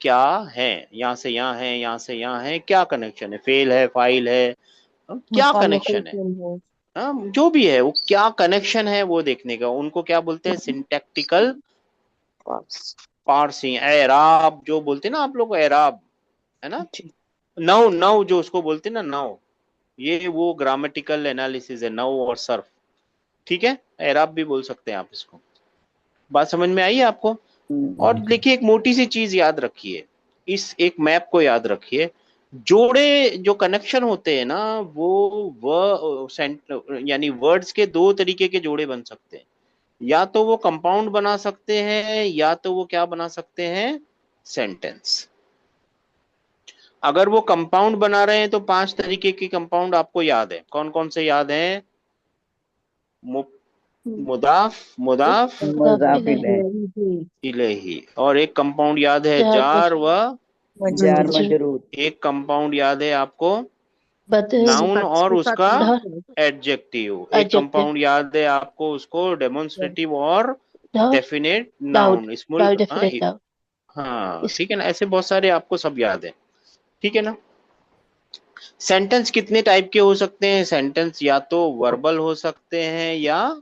क्या है, यहाँ से यहाँ है, यहाँ से यहाँ है, क्या कनेक्शन है, फेल है, फाइल है, क्या मुताल्लिकुल कनेक्शन है, फिल है, जो भी है वो क्या कनेक्शन है वो देखने का, उनको क्या बोलते हैं, सिंटैक्टिकल पार्स, पार्सिंग। एराब जो बोलते हैं ना आप लोग, एराब, है ना, जी, नौ नौ जो उसको बोलते हैं ना, नौ, ये वो ग्रामेटिकल एनालिसिस है, नौ और सर्फ। ठीक है, एराब भी बोल सकते हैं आप इसको, बात समझ में आई है आपको। और देखिए एक मोटी सी चीज याद रखिए, इस एक मैप को याद रखिए, जोड़े जो कनेक्शन होते हैं ना, वो यानी वर्ड्स के 2 तरीके के जोड़े बन सकते हैं, या तो वो कंपाउंड बना सकते हैं, या तो वो क्या बना सकते हैं, सेंटेंस। अगर वो कंपाउंड बना रहे हैं तो 5 तरीके के कंपाउंड आपको याद है, कौन कौन से याद हैं, मुदाफ, मुदाफ मुताफिल मुजाफिल है, इलेही, और एक कंपाउंड याद है जार जार व, जार मजरूर, मजरूर, एक कंपाउंड याद है आपको बदल, नाउन और उसका धा, एडजेक्टिव, एक एडजेक्टिव, कंपाउंड याद है आपको उसको डेमोन्स्ट्रेटिव और धा, definite loud, noun, small, loud definite loud, हाँ इस ठीक है ना, ऐसे बहुत सारे आपको सब याद है। ठीक है ना, सेंटेंस कितने टाइप के हो सकते हैं, सेंटेंस या तो वर्बल हो सकते हैं या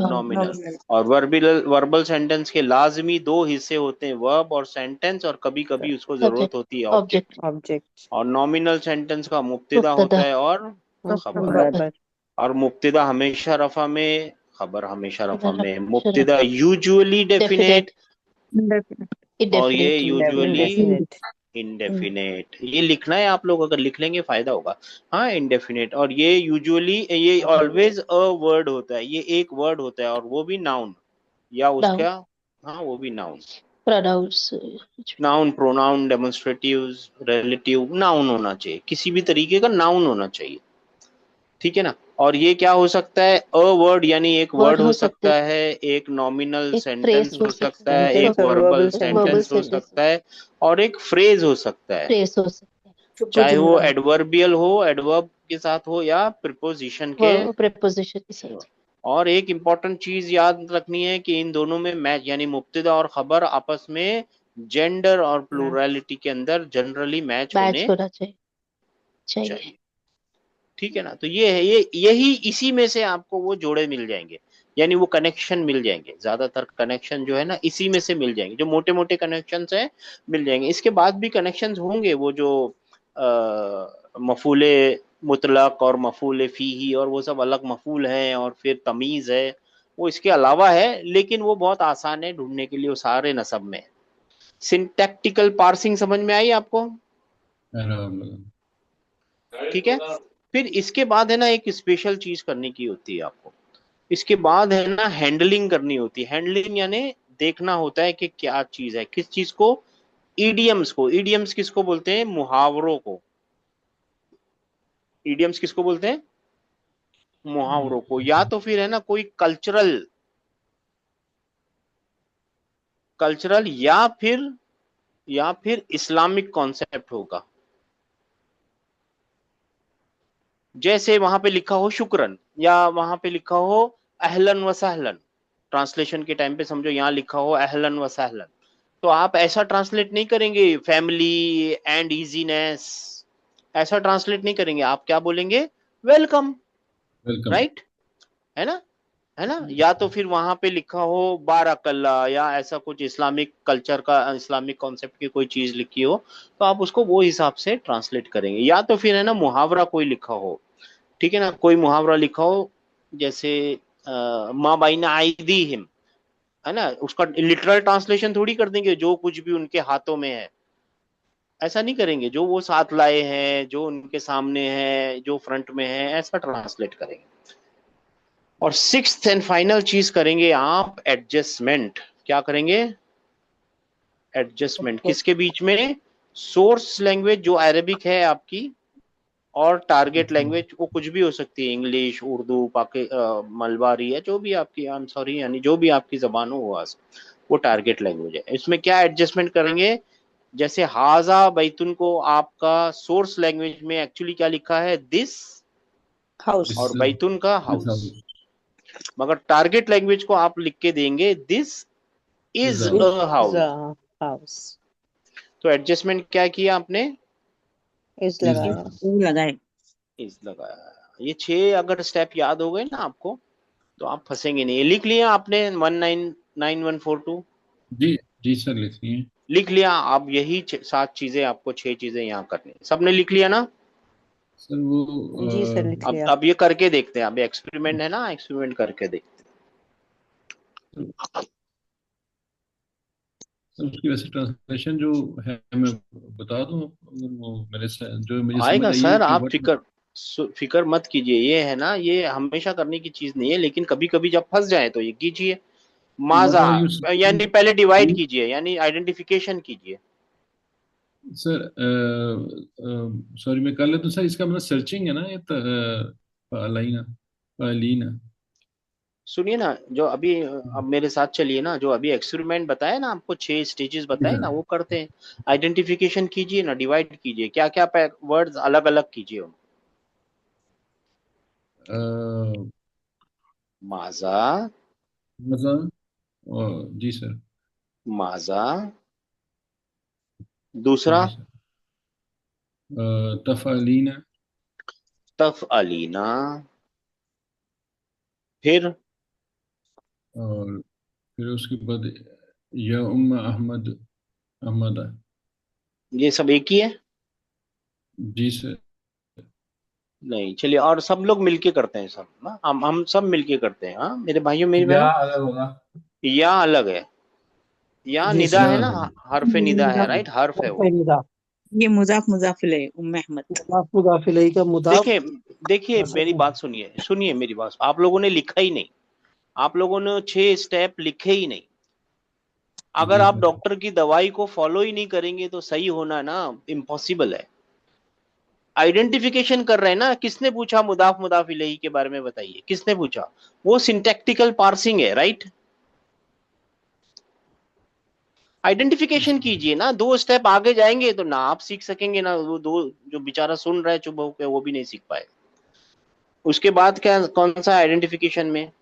नॉमिनल। nominal और वर्बल सेंटेंस के लाजमी दो हिस्से होते हैं, वर्ब और सेंटेंस, और कभी कभी उसको जरूरत subject होती है ऑब्जेक्ट। object ऑब्जेक्ट और नॉमिनल सेंटेंस का मुब्तदा मुब्तदा होता है और खबर। खबर खबर और मुब्तदा हमेशा रफा में, खबर हमेशा रफा खबर में। शरफ मुब्तदा यूजुअली डेफिनेट definite और ये indefinite यूजुअली इंडेफिनिट इंडेफिनेट। ये लिखना है आप लोग, अगर लिख लेंगे फायदा होगा। हाँ, इंडेफिनेट। और ये यूजुअली, ये ऑलवेज अ वर्ड होता है, ये एक वर्ड होता है, और वो भी नाउन या noun उसका, हाँ वो भी noun. pronouns noun, pronoun, demonstratives, relative, noun होना चाहिए, किसी भी तरीके का नाउन होना चाहिए, ठीक है ना। और ये क्या हो सकता है, अ वर्ड यानी एक वर्ड वर्ड हो हो सकते, सकता है, एक नॉमिनल एक फ्रेज सेंटेंस हो हो सकता सकता है, है, सेंटेंस एक और verbal verbal verbal sentence sentence हो सेंटेंस सकता है, और एक फ्रेज हो सकता है। फ्रेज हो सकता है, चाहे वो जुमला एडवर्बियल हो, एडवर्ब के साथ हो, या प्रिपोजिशन के। वो प्रेपोजिशन के साथ। और एक इम्पॉर्टेंट चीज याद रखनी है कि इन दोनों में मैच, यानी मुब्तदा और खबर आपस में जेंडर और प्लूरलिटी के अंदर जनरली मैच मैच होने होना चाहिए। चाहिए, ठीक है ना। तो ये है, ये यही इसी में से आपको वो जोड़े मिल जाएंगे, यानी वो कनेक्शन मिल जाएंगे। ज्यादातर कनेक्शन जो है ना इसी में से मिल जाएंगे, जो मोटे मोटे कनेक्शन है मिल जाएंगे। इसके बाद भी कनेक्शन होंगे, वो जो मफूले मुतलक और मफूले फीही और वो सब अलग मफूल हैं, और फिर तमीज है, वो इसके अलावा है, लेकिन वो बहुत आसान है ढूंढने के लिए, वो सारे नसब में है। सिंटैक्टिकल पार्सिंग समझ में आई आपको? ठीक है। फिर इसके बाद है ना एक स्पेशल चीज करने की होती है आपको। इसके बाद है ना हैंडलिंग करनी होती है। हैंडलिंग यानी देखना होता है कि क्या चीज है, किस चीज को। ईडियम्स को, ईडियम्स किसको बोलते हैं, मुहावरों को। ईडियम्स किसको बोलते हैं, मुहावरों को। या तो फिर है ना कोई कल्चरल, कल्चरल या फिर इस्लामिक कॉन्सेप्ट होगा। जैसे वहां पे लिखा हो शुक्रन, या वहां पे लिखा हो अहलन व सहलन। ट्रांसलेशन के टाइम पे समझो यहाँ लिखा हो अहलन व सहलन, तो आप ऐसा ट्रांसलेट नहीं करेंगे फैमिली एंड इजीनेस, ऐसा ट्रांसलेट नहीं करेंगे। आप क्या बोलेंगे, वेलकम, वेलकम। राइट, है ना, है ना। या तो फिर वहां पे लिखा हो बारकल्ला, या ऐसा कुछ इस्लामिक कल्चर का, इस्लामिक कॉन्सेप्ट की कोई चीज लिखी हो, तो आप उसको वो हिसाब से ट्रांसलेट करेंगे। या तो फिर है ना मुहावरा कोई लिखा हो, ठीक है ना, कोई मुहावरा लिखा हो, जैसे माँ बाइना आइदीहिम, है ना, उसका लिटरल ट्रांसलेशन थोड़ी कर देंगे जो कुछ भी उनके हाथों में है, ऐसा नहीं करेंगे। जो वो साथ लाए हैं, जो उनके सामने है, जो फ्रंट में है, ऐसा ट्रांसलेट करेंगे। और सिक्स्थ एंड फाइनल चीज करेंगे आप, एडजस्टमेंट। क्या करेंगे, एडजस्टमेंट। किसके बीच में, सोर्स लैंग्वेज जो अरेबिक है आपकी, और टारगेट लैंग्वेज, वो कुछ भी हो सकती है, इंग्लिश, उर्दू, मलबारी, या जो भी आपकी, आई एम सॉरी, यानी जो भी आपकी जबान हो वो टारगेट लैंग्वेज है। इसमें क्या एडजस्टमेंट करेंगे, जैसे हाजा बैतुन को आपका सोर्स लैंग्वेज में एक्चुअली क्या लिखा है, दिस, हाउस और बैतुन का हाउस, मगर टारगेट लैंग्वेज को आप लिख के देंगे this is Is a is house. House तो एडजस्टमेंट क्या किया आपने, इज लगाया। लगाए। इज लगाया। ये 6 अगर स्टेप याद हो गए ना आपको, तो आप फंसेंगे नहीं। लिख लिया आपने 199142, जी जी सर, लिखी है लिख लिया। अब यही 7 चीजें आपको, 6 चीजें यहाँ करनी, सबने लिख लिया ना। सर। वो जी सर, लिख लिया। अब ये करके देखते हैं, अब एक्सपेरिमेंट है ना, एक्सपेरिमेंट करके देखते सर उसकी वैसे ट्रांसलेशन जो है मैं बता दूं, अगर वो मेरे से जो मुझे हैं। समझ आएगा आई है सर, कि आप व्हाट। फिक्र मत कीजिए। ये है ना, ये हमेशा करने की चीज नहीं है, लेकिन कभी कभी जब फंस जाए तो ये कीजिए। व्हाट माजा, आर यू यानी पहले डिवाइड कीजिए, यानी आइडेंटिफिकेशन कीजिए। सर? सॉरी, मैं कर लेता हूँ सर। इसका मतलब सर्चिंग है ना, ये पालाइना, पालीना। सुनिए ना, जो अभी अब मेरे साथ चलिए ना, जो अभी एक्सपेरिमेंट बताया ना आपको, 6 स्टेजेस जी बताए सर। ना, वो करते हैं। आइडेंटिफिकेशन कीजिए ना, डिवाइड कीजिए, क्या क्या वर्ड्स अलग अलग कीजिए उनको। माजा, मजा। जी सर। माजा, दूसरा जी सर। तफालीना। तफ अलीना, फिर और फिर उसके बाद या अहमद अहमदा। ये सब एक ही है? जी सर। नहीं, चलिए, और सब लोग मिलके करते हैं सब ना, हम सब मिलके करते हैं। हाँ मेरे भाइयों मेरी या बहनों, अलग होगा। या अलग है, या जी निदा सर। या है ना, अलग। हर्फ निदा है, मुजाफ राइट, हर्फ है वो। मुजाफ ये मुजाफ मुजाफ इलैह उम्मे अहमद। मुजाफ इलैही का मुदाफ देखिए, देखिए मेरी मुसन्ना। बात सुनिए, सुनिए मेरी बात, आप लोगों ने लिखा ही नहीं, आप लोगों ने 6 स्टेप लिखे ही नहीं। अगर जी आप सर। डॉक्टर की दवाई को फॉलो ही नहीं करेंगे तो सही होना ना इम्पॉसिबल है। आइडेंटिफिकेशन कर रहे हैं ना, किसने पूछा मुदाफ मुदाफ इलैही के बारे में, बताइए किसने पूछा? वो सिंटैक्टिकल पार्सिंग है, राइट। आइडेंटिफिकेशन कीजिए ना, 2 स्टेप आगे जाएंगे तो ना आप सीख सकेंगे, ना वो दो जो बेचारा सुन रहा है चुप होकर वो भी नहीं सीख पाए। उसके बाद क्या, कौन सा आइडेंटिफिकेशन में?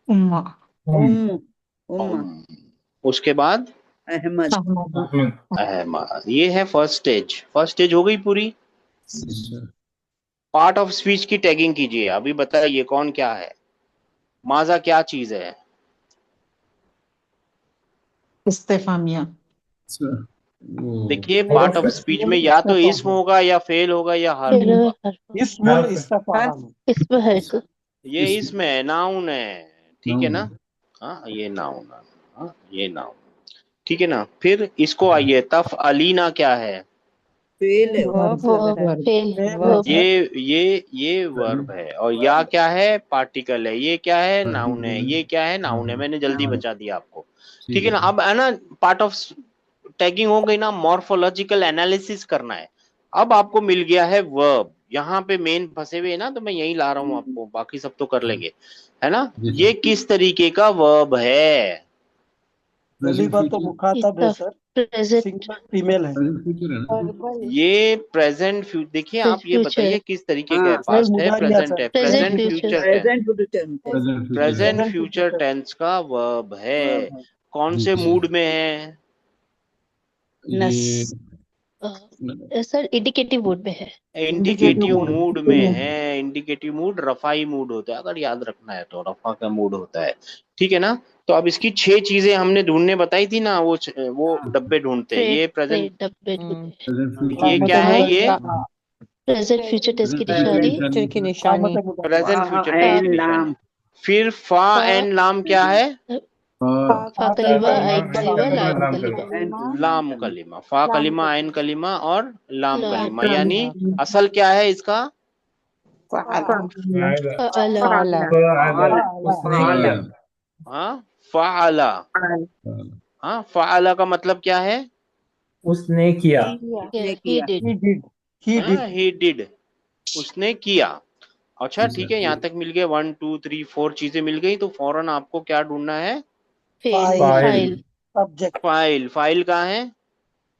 उम्मा उम्म उम्मा उसके बाद अहमद अहमद अहमद। अहमद। ये है फर्स्ट स्टेज। फर्स्ट स्टेज हो गई पूरी। जी सर। पार्ट ऑफ स्पीच की टैगिंग कीजिए। अभी बताइए कौन क्या है, माजा क्या चीज है? इस्तेफामिया। सर वो देखिए, पार्ट ऑफ हर्फ स्पीच में या तो इस्म होगा या फेल होगा या हर्फ फिर होगा। हर्फ इस्मुल हर्फ। इस्तफाम। इसमें हर्फ ये इस इसमें है, नाउन है, ठीक है नाउन ना। है। हाँ ये नाउन है, हाँ ये नाउन, ठीक है ना। फिर इसको आइए, तफ अलीना क्या है? फेल है वो। वर्ब वो लग रहा है। फेल वर्ब है। ये वर्ब है, और या क्या है? पार्टिकल है। ये क्या है? नाउन है। पार्टिकल ये क्या है? है। नाउन है। मैंने जल्दी हाँ बचा दिया आपको, ठीक ठीक है है ना। सर। अब है ना, पार्ट ऑफ टैगिंग हो गई ना, मॉर्फोलॉजिकल एनालिसिस करना है। अब आपको मिल गया है वर्ब, यहाँ पे मेन फंसे हुए हैं ना, तो मैं यही ला रहा हूँ आपको, बाकी सब तो कर लेंगे, है ना। जी ये सर। किस तरीके का वर्ब है? पहली प्रेजेंट बात तो फ्यूचर। मुखातब है इसका सर, प्रेजेंट सिंगुलर फीमेल है। प्रेजेंट फ्यूचर है ना। ये प्रेजेंट फ्यूचर, देखिए आप ये फ्यूचर बताइए किस तरीके का है, हाँ, फेल पास्ट है, मुदारिया प्रेजेंट सर, है? Present present present future future tense, present tense है। प्रेजेंट फ्यूचर है। Present present future future tense का वर्ब है। टेंस। कौन जी से सर। मूड में है? नस ये सर इंडिकेटिव मोड में है। इंडिकेटिव इंडिकेटिव मोड है। मूड में है। इंडिकेटिव मूड रफाई मूड होता है, अगर याद रखना है तो रफा का मूड होता है, ठीक है ना। तो अब इसकी 6 चीजें हमने ढूंढने बताई थी ना, वो डब्बे ढूंढते हैं। ये प्रेजेंट, फ्रेड डब्बे ढूंढे। प्रेजेंट ये फ्यूचर क्या है? ये प्रेजेंट फ्यूचर टेंस की प्रेजेंट निशानी फ्यूचर की कामत निशानी। मुदारिया। प्रेजेंट फा फ्यूचर टेंस एन की निशानी। लाम फिर फा फा एंड लाम क्या है? फा कलीमा आइन कलीमा लाम नाम कलीमा। कलमा। एन लाम कलीमा, फा कलीमा, आइन कलीमा और लाम लाम कलीमा, यानी कलीमा। असल क्या है इसका? फाइदा। फअला फाला। फाइदा। उसने फाला। किया। हाँ, फाला। हाँ, फाला का मतलब क्या है? उसने किया। उसने ही किया। डिड। He did. ही हाँ, डिड। ही डिड, उसने किया। अच्छा जी ठीक सर। है, यहाँ तक मिल गए, 1 2 3 4 चीजें मिल गई, तो फौरन आपको क्या ढूंढना है? Fail file file. File. Subject file. File कहाँ है?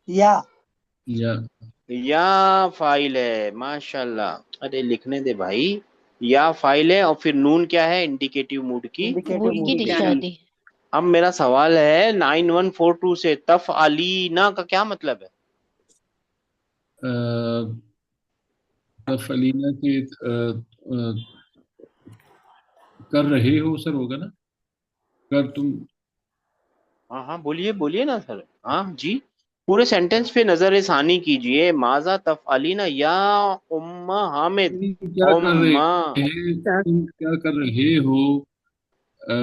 या या या फाइल है, माशाल्लाह। अरे लिखने दे भाई। या फाइल है, और फिर नून क्या है? इंडिकेटिव मूड की इंडिकेटिव मूड की मोड। निशानी। निशानी। अब मेरा सवाल है 9142 से, तफ अलीना का क्या मतलब है? फलीना के कर रहे हो सर, होगा ना। कर तुम। हाँ हाँ, बोलिए बोलिए ना सर, हाँ जी। पूरे सेंटेंस पे नजर षानी कीजिए। माजा तफ अलीना या उम्मा हामिद। तुम क्या कर रहे उम्मा, हैं, तुम क्या कर रहे हो अ,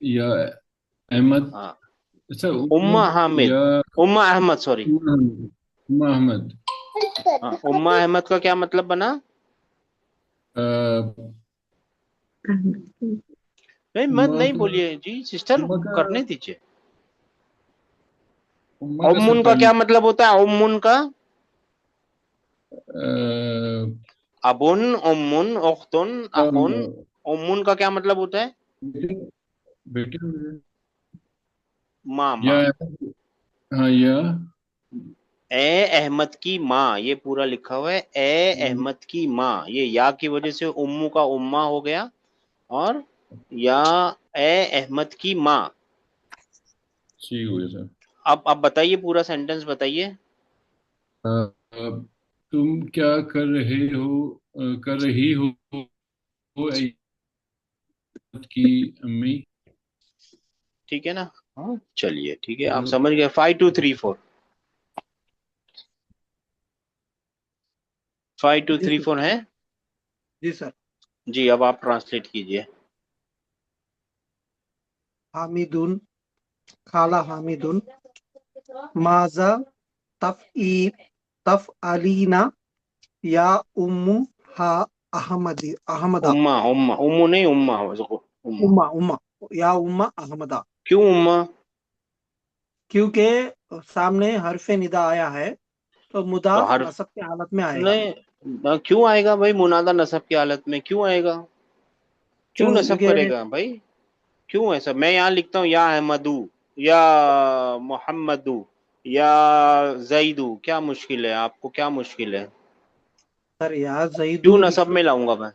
या अहमद। हाँ, अच्छा उम्मा या हामिद, उम्मा अहमद, सॉरी। उम्मा अहमद। हाँ, उम्मा अहमद का क्या मतलब बना? अ, नहीं मत उम्मा नहीं का बोलिए जी, सिस्टर उम्मा का करने दीजिए। उम्मा का सर उम्मुन का पहले क्या मतलब होता है? उम्मुन का अबुन, उम्मुन, उख्तुन, अखुन। उम्मुन का क्या मतलब होता है? बेटे बेटे मामा। या हाँ या ए अहमद की माँ, ये पूरा लिखा हुआ है, ए अहमद की माँ। ये या की वजह से उम्मू का उम्मा हो गया, और या ए अहमद की माँ। ठीक हो गया सर। अब बताइए, पूरा सेंटेंस बताइए। तुम क्या कर रहे हो कर रही हो की अम्मी। ठीक है ना? हाँ चलिए ठीक है, आप समझ गए। 5234, 5234 है जी सर। जी। अब आप ट्रांसलेट कीजिए। हामिदुन, खाला हामिदुन, माजा तफ अलीना या उम्मू हा अहमदा। उम्मा, उम्मा, उम्मू नहीं, उम्मा उसको, उम्मा। उम्मा उम्मा या उम्मा अहमदा। क्यों उम्मा? क्योंकि सामने हरफे निदा आया है तो तो मुदाफ हर नसब की हालत में आएगा। नहीं, क्यों आएगा भाई? मुनादा नसब की हालत में क्यों आएगा? क्यों क्यों? नसब क्योंकि करेगा भाई? क्यों ऐसा? मैं यहाँ लिखता हूँ या अहमदू, या मोहम्मदू, या जईदू, क्या मुश्किल है आपको? क्या मुश्किल है? सर या क्यों जईदू नसब लिखिए, में लाऊंगा मैं?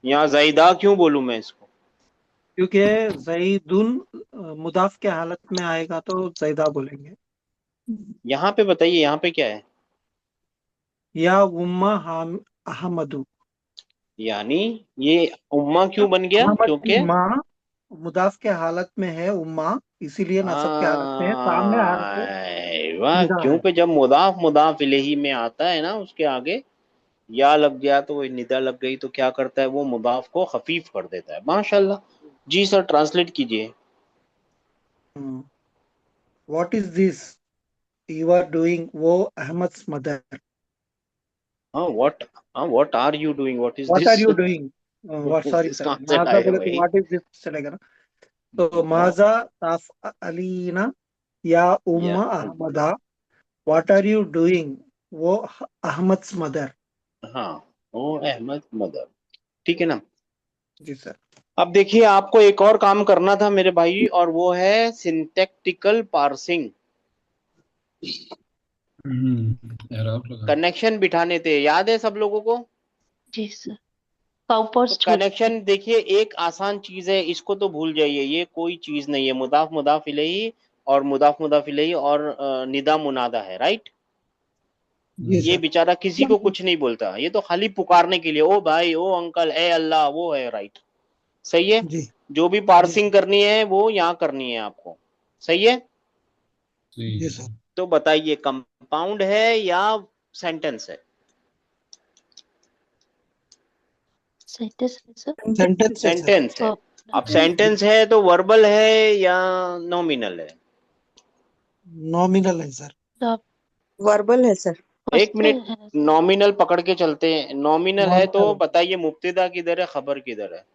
यहाँ जईदा क्यों बोलूं मैं इसको? क्योंकि जईदुन मुदाफ के हालत में आएगा तो जैदा बोलेंगे। यहाँ पे बताइए, यहाँ पे क्या है? या उम्मा अहमदू। यानी ये उम्मा क्यों बन गया? अहमद की क्योंकि माँ मुदाफ के हालत में है उम्मा, इसीलिए नसब के हालत में है, सामने हरफ वाह, निदा है। क्योंकि जब मुदाफ मुदाफ इलैही में आता है ना, उसके आगे या लग गया तो वो निदा लग गई, तो क्या करता है वो? मुदाफ को खफीफ कर देता है। माशाल्लाह। जी सर, ट्रांसलेट कीजिए। What is this you are doing, वो अहमद मदर। हाँ व्हाट, हाँ what are you doing, what is what this? Are you doing, what, sorry this sir, कहाँ से माजा आया बोले तो भाई? व्हाट इज दिस चलेगा ना। तो हाँ, माजा ताफ अलीना या या उम्मा अहमदा, व्हाट आर यू डूइंग, वो अहमद मदर। हाँ, ओ अहमद मदर। ठीक है ना? जी सर। अब देखिए, आपको एक और काम करना था मेरे भाई, और वो है सिंटैक्टिकल पार्सिंग। एराब लगा। कनेक्शन बिठाने थे, याद है सब लोगों को? जी सर। तो काउपर्स छोड़ दीजिए। कनेक्शन देखिए, एक आसान चीज है, इसको तो भूल जाइए, ये कोई चीज नहीं है। मुदाफ मुदाफ इलैही और मुदाफ मुदाफ इलैही और निदा मुनादा है, राइट? जी ये सर। बेचारा किसी को कुछ नहीं बोलता, ये तो खाली पुकारने के लिए, ओ भाई, ओ अंकल, ए अल्लाह, वो है, राइट? सही है। जी जो भी जी पार्सिंग सर। करनी है वो यहाँ करनी है आपको। सही है। जी सही। सर। तो बताइए, कंपाउंड है या सेंटेंस है? सेंटेंस है सर। सेंटेंस है सर। सेंटेंस है। तो अब सेंटेंस है तो वर्बल है या नॉमिनल है? नॉमिनल है सर। आप वर्बल है सर। एक क्वेश्चन मिनट, है ना। नॉमिनल पकड़ के चलते हैं। नॉमिनल है तो नॉमिनल है। बताइए, मुब्तदा किधर है, खबर किधर है?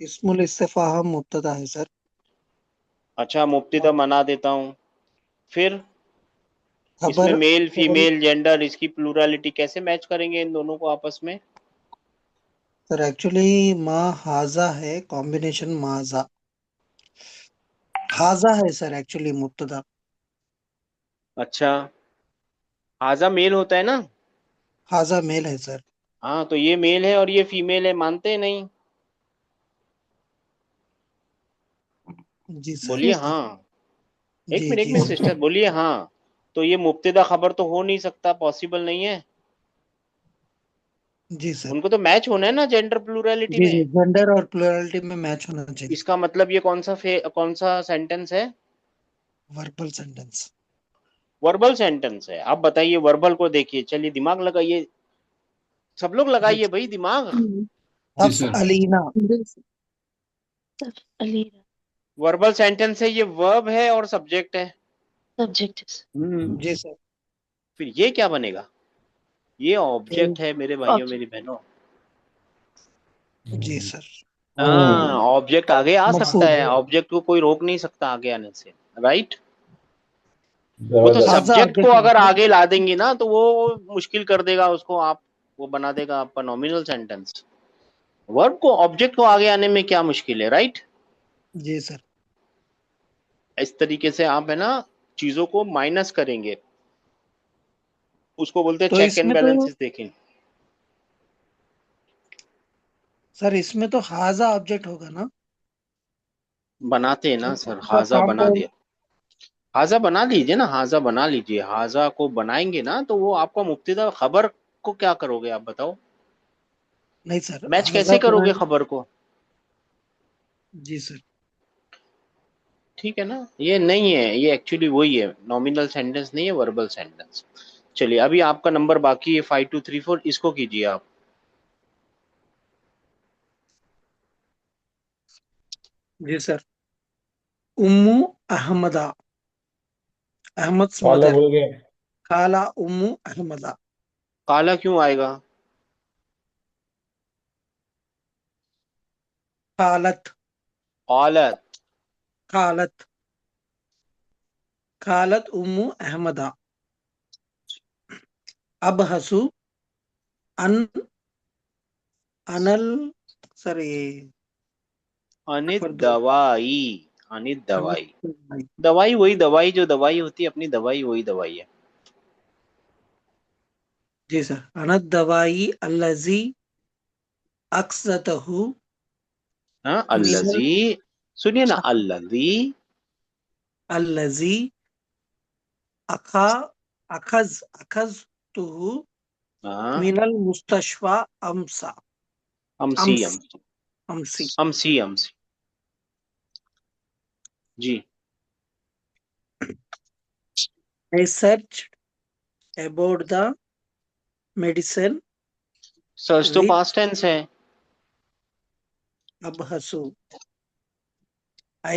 इस्मुल इस्तिफाहम मुब्तदा है सर। अच्छा, मुब्तदा बना देता हूँ। फिर इसमें खबर मेल केवल फीमेल जेंडर, इसकी प्लूरलिटी कैसे मैच करेंगे इन दोनों को आपस में? सर, एक्चुअली मा हाजा है, कॉम्बिनेशन माजा हाजा है सर, एक्चुअली मुब्तदा। अच्छा, हाजा मेल होता है ना? हाजा मेल है सर। हाँ, तो ये मेल है और ये फीमेल है, मानते हैं नहीं? जी सर। बोलिए हाँ। जी एक जी मिनट सर। सिस्टर, बोलिए हाँ। तो ये मुब्तदा खबर तो हो नहीं सकता, पॉसिबल नहीं है। जी सर। उनको तो मैच होना है ना जेंडर प्लूरलिटी जी जी, में। जेंडर और प्लुरलिटी में मैच होना चाहिए। इसका मतलब ये कौन सा सेंटेंस है? Verbal sentence. वर्बल सेंटेंस है। आप बताइए, वर्बल को देखिए, चलिए दिमाग लगाइए, सब लोग जी लगाइए भाई दिमाग। जी तफ सर। अलीना। सर अलीरा वर्बल सेंटेंस है, ये वर्ब है और सब्जेक्ट है। सब्जेक्ट है। जी सर। फिर ये क्या बनेगा? ये ऑब्जेक्ट है मेरे भाइयों ऑब्जेक्ट। मेरी बहनों। जी सर। हाँ, ऑब्जेक्ट आगे आ सकता मकसूद है, ऑब्जेक्ट को कोई रोक नहीं सकता आगे आने से, राइट? वो तो हाजा सब्जेक्ट को ऑब्जेक्ट है अगर सर। आगे ला देंगी ना, तो वो मुश्किल कर देगा उसको, आप वो बना देगा आपका नॉमिनल सेंटेंस। वर्ब को ऑब्जेक्ट को आगे आने में क्या मुश्किल है, राइट? जी सर। इस तरीके से आप है ना चीजों को माइनस करेंगे, उसको बोलते हैं तो चेक एंड इसमें तो बैलेंसेस। देखें, सर, इसमें तो हाजा ऑब्जेक्ट होगा ना। बनाते हैं ना सर, उसका हाजा काम बना तो दिया। हाजा बना लीजिए ना, हाजा बना लीजिए। हाजा को बनाएंगे ना तो वो आपका मुब्तदा खबर को क्या करोगे आप बताओ? नहीं सर, मैच हाजा कैसे करोगे बनाए। खबर को? जी सर। ठीक है ना, ये नहीं है, ये एक्चुअली वही है, नॉमिनल सेंटेंस नहीं है, वर्बल सेंटेंस। चलिए अभी आपका नंबर बाकी है 5234, इसको कीजिए आप। जी सर। उम्मू अहमदा, अहमद्स काला मदर, बोल गए। काला उम्मू अहमदा। काला क्यों आएगा? कालत, औलत। कालत, कालत उम्मू अहमदा। अब हसू, अन, अनल, सर ये अनित फर्द हो दवाई, अनित गया। दवाई। दवाई वही दवाई, जो दवाई होती है अपनी दवाई, वही दवाई है। जी सर। अनद दवाई अल्लजी अक्सतहु हाँ, मिनल, अल्लजी, सुनिए ना, अल्लजी। अल्लजी अखा, अखज, अखजतहु हाँ, मिनल मुस्तशफा अमसा, अमसी, अम्स, अमसी, अमसी। अमसी, अमसी। जी। I searched about the medicine search तो with पास्ट टेंस है। abhasu. I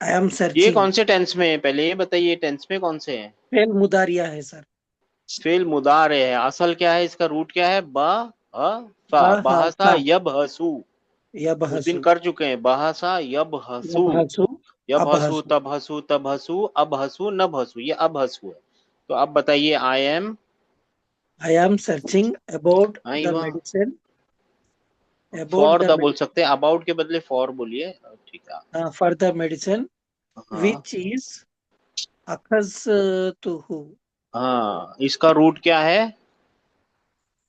am ये searching. कौन से टेंस में है, पहले ये बताइए, टेंस में कौन से हैं? फेल मुदारिया है सर। फेल मुदारे है। असल क्या है, इसका रूट क्या है? बा, ह, फा, बहसा बहसा यबहसु। उस दिन यबहसु, कर चुके हैं, बहसा यबहसु। यबहसु, यबहसु, अबहसु। तबहसु, तबहसु, अबहसु, नबहसु, ये अबहसु है। तो अब बताइए, I am. I am searching about I the वहाँ medicine, about for the the बोल सकते हैं, अबाउट के बदले फॉर बोलिए। ठीक है। for the medicine हाँ, which is akhaztuhu. हाँ, इसका रूट क्या है?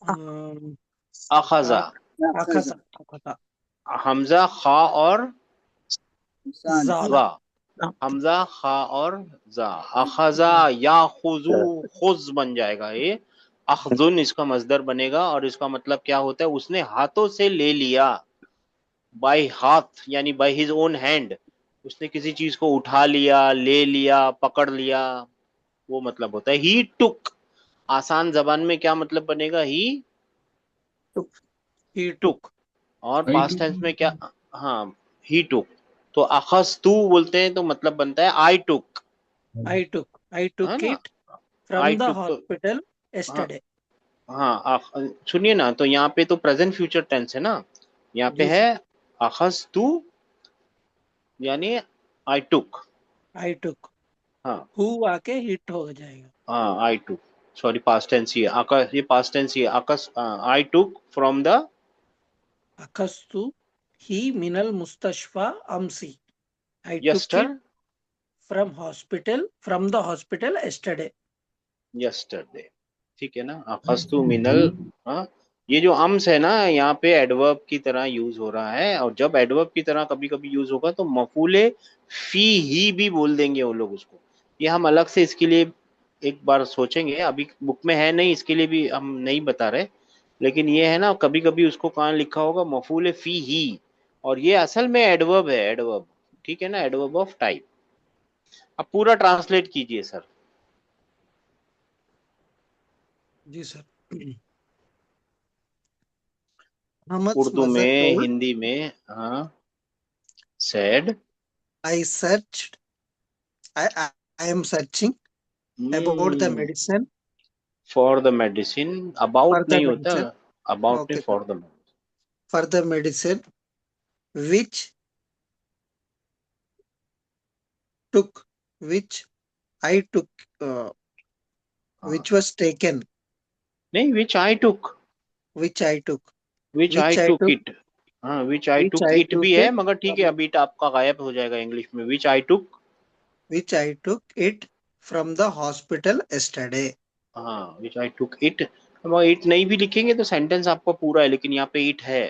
Um, अखजा। akhaza, akhaza, हमजा खा और za, जा, हमजा खा और जा। अखजा या खुजू, खुज बन जाएगा ये। अखजुन इसका मजदर बनेगा, और इसका मतलब क्या होता है? उसने हाथों से ले लिया, बाय हाथ, यानी बाय हिज ओन हैंड। उसने किसी चीज को उठा लिया, ले लिया, पकड़ लिया, वो मतलब होता है ही टुक। आसान जबान में क्या मतलब बनेगा? ही he took. टुक। और आई पास्ट टू। टेंस में क्या? हाँ, ही टुक। तो अखस तू बोलते हैं तो मतलब बनता है आई टुक, I है took ना? it from आई the टुक तो, hospital हाँ, yesterday. हाँ, सुनिए ना, तो यहाँ पे तो प्रेजेंट फ्यूचर टेंस है ना, यहाँ पे जी है सर। अखस तू, यानी आई टुक। I took, हाँ, who आके hit हो जाएगा। हाँ, आई टुक, सॉरी, पास्ट टेंस ही है, आकाश, ये पास्ट टेंस ही है, आकाश, आई took from the, अखस्तु he Minal मुस्तशफा अमसी। I took it यस्टर, from the hospital yesterday. Yesterday. ठीक है ना, अखस्तु मिनल। हाँ, ये जो अम्स है ना, यहाँ पे एडवर्ब की तरह यूज हो रहा है, और जब एडवर्ब की तरह कभी कभी यूज होगा तो मफूले फी ही भी बोल देंगे वो लोग उसको। ये हम अलग से इसके लिए एक बार सोचेंगे, अभी बुक में है नहीं, इसके लिए भी हम नहीं बता रहे। लेकिन ये है ना, कभी कभी उसको कहाँ लिखा होगा, मफूले फी ही, और ये असल में एडवर्ब है, एडवर्ब। ठीक है ना, एडवर्ब ऑफ टाइप। अब पूरा ट्रांसलेट कीजिए सर। जी सर। Muhammad's उर्दू mother में, told, हिंदी में, हाँ, sad. I searched, I am searching about the medicine, for the medicine, for about the नहीं होता, medicine, अबाउट नहीं, okay sir, for the. for the medicine which took, which I took, which was taken, नहीं, विच आई टुक, which I took, which I which I took took, it. हाँ, विच आई which took I it took भी है, it मगर ठीक है, from, अभी आपका गायब हो जाएगा इंग्लिश में, विच आई टुक। which I took it from the hospital yesterday. हाँ, विच आई टुक इट। मगर इट नहीं भी लिखेंगे तो सेंटेंस आपका पूरा है, लेकिन यहाँ पे इट है।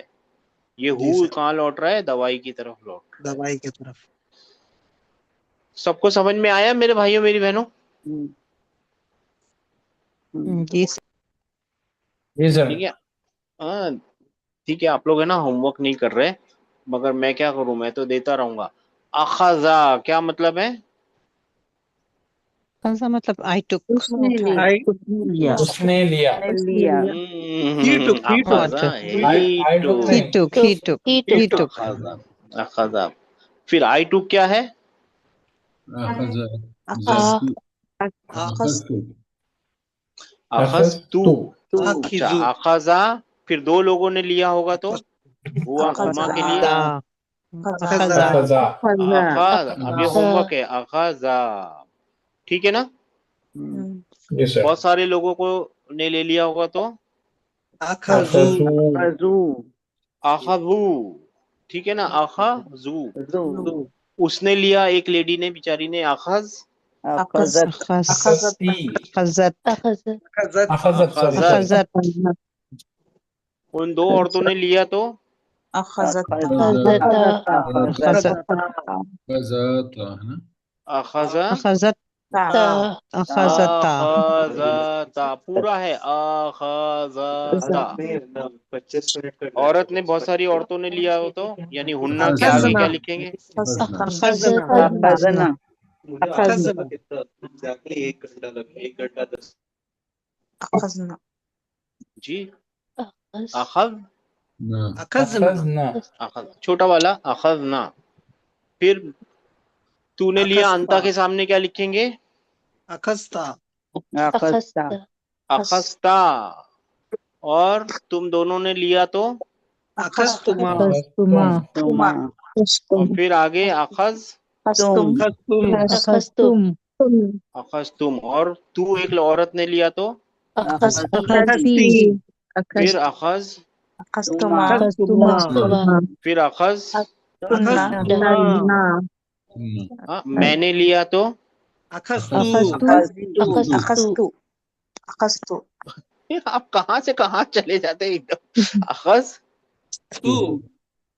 ये जी हु सर, कहाँ लौट रहा है? दवाई की तरफ लौट रहा है। दवाई की तरफ। सबको समझ में आया मेरे भाइयों मेरी बहनों? जी सर। जी सर। ठीक है। हाँ, ठीक है, आप लोग है ना होमवर्क नहीं कर रहे, मगर मैं क्या करूं, मैं तो देता रहूंगा। अखजा क्या मतलब है? कौन मतलब आई टुक? उसने लिया आई उसने लिया उसने लिया। उसने लिया लिया ही टुक अखजा अच्छा आई टुक ही नहीं। टुक took, he took he he took, टुक अखजा, अखजा। फिर आई टू क्या है? अखज़ ah, ज़दतु अखज़तु अखज तू। तू। अच्छा, आखिजु अखजा फिर दो लोगों ने लिया होगा तो हुआ हुमा के लिए दा अखजा अखजा अखजा। खजा अखज। अब ये the, होमवर्क है, अखजा। ठीक है ना? जी सर। बहुत सारे लोगों को ने ले लिया होगा तो अखजु अखजू। खजू अखजू। ठीक है ना? अखजू। जू उसने लिया, एक लेडी ने, बेचारी ने अखज। अखजत अखजती। अखजत akhazat, अखजत अखजत सॉरी अखजत। सर। अखजत उन दो औरतों ने लिया तो अखजत akhazata, अखजत फ़ज़ाता है ना। अखजा अखजत ta, अखजता अखजता। पूरा है अखजता। औरत ने, बहुत सारी औरतों ने लिया हो तो यानी हुन्ना के आगे अखजना क्या लिखेंगे? फ़ज़ना akhazat, अखजना जी। akhaz, अखज, ना अखजना अखजना। अखज छोटा वाला अखजना। फिर तूने लिया, अखस्ता अंता के सामने क्या लिखेंगे? अखस्ता अखस्ता akhasta, अखस्ता। और तुम दोनों ने लिया तो अखस्तुमा अखस्तुमा तुमा और फिर आगे अखज, तुम अखस्तुम akhastum, अखज तुम। और तू एक औरत ने लिया तो akhasti, अखस्ती फिर अखस्तुमा अखज, अखस्तुमा अखस्तुमा akhastuma, फिर अखज। अखस्तुना हाँ, मैंने लिया तो अखस्तु अखस्तु akhastu, अखस्तु आप कहाँ से कहाँ चले जाते हैं एकदम। अखज, तू हाँ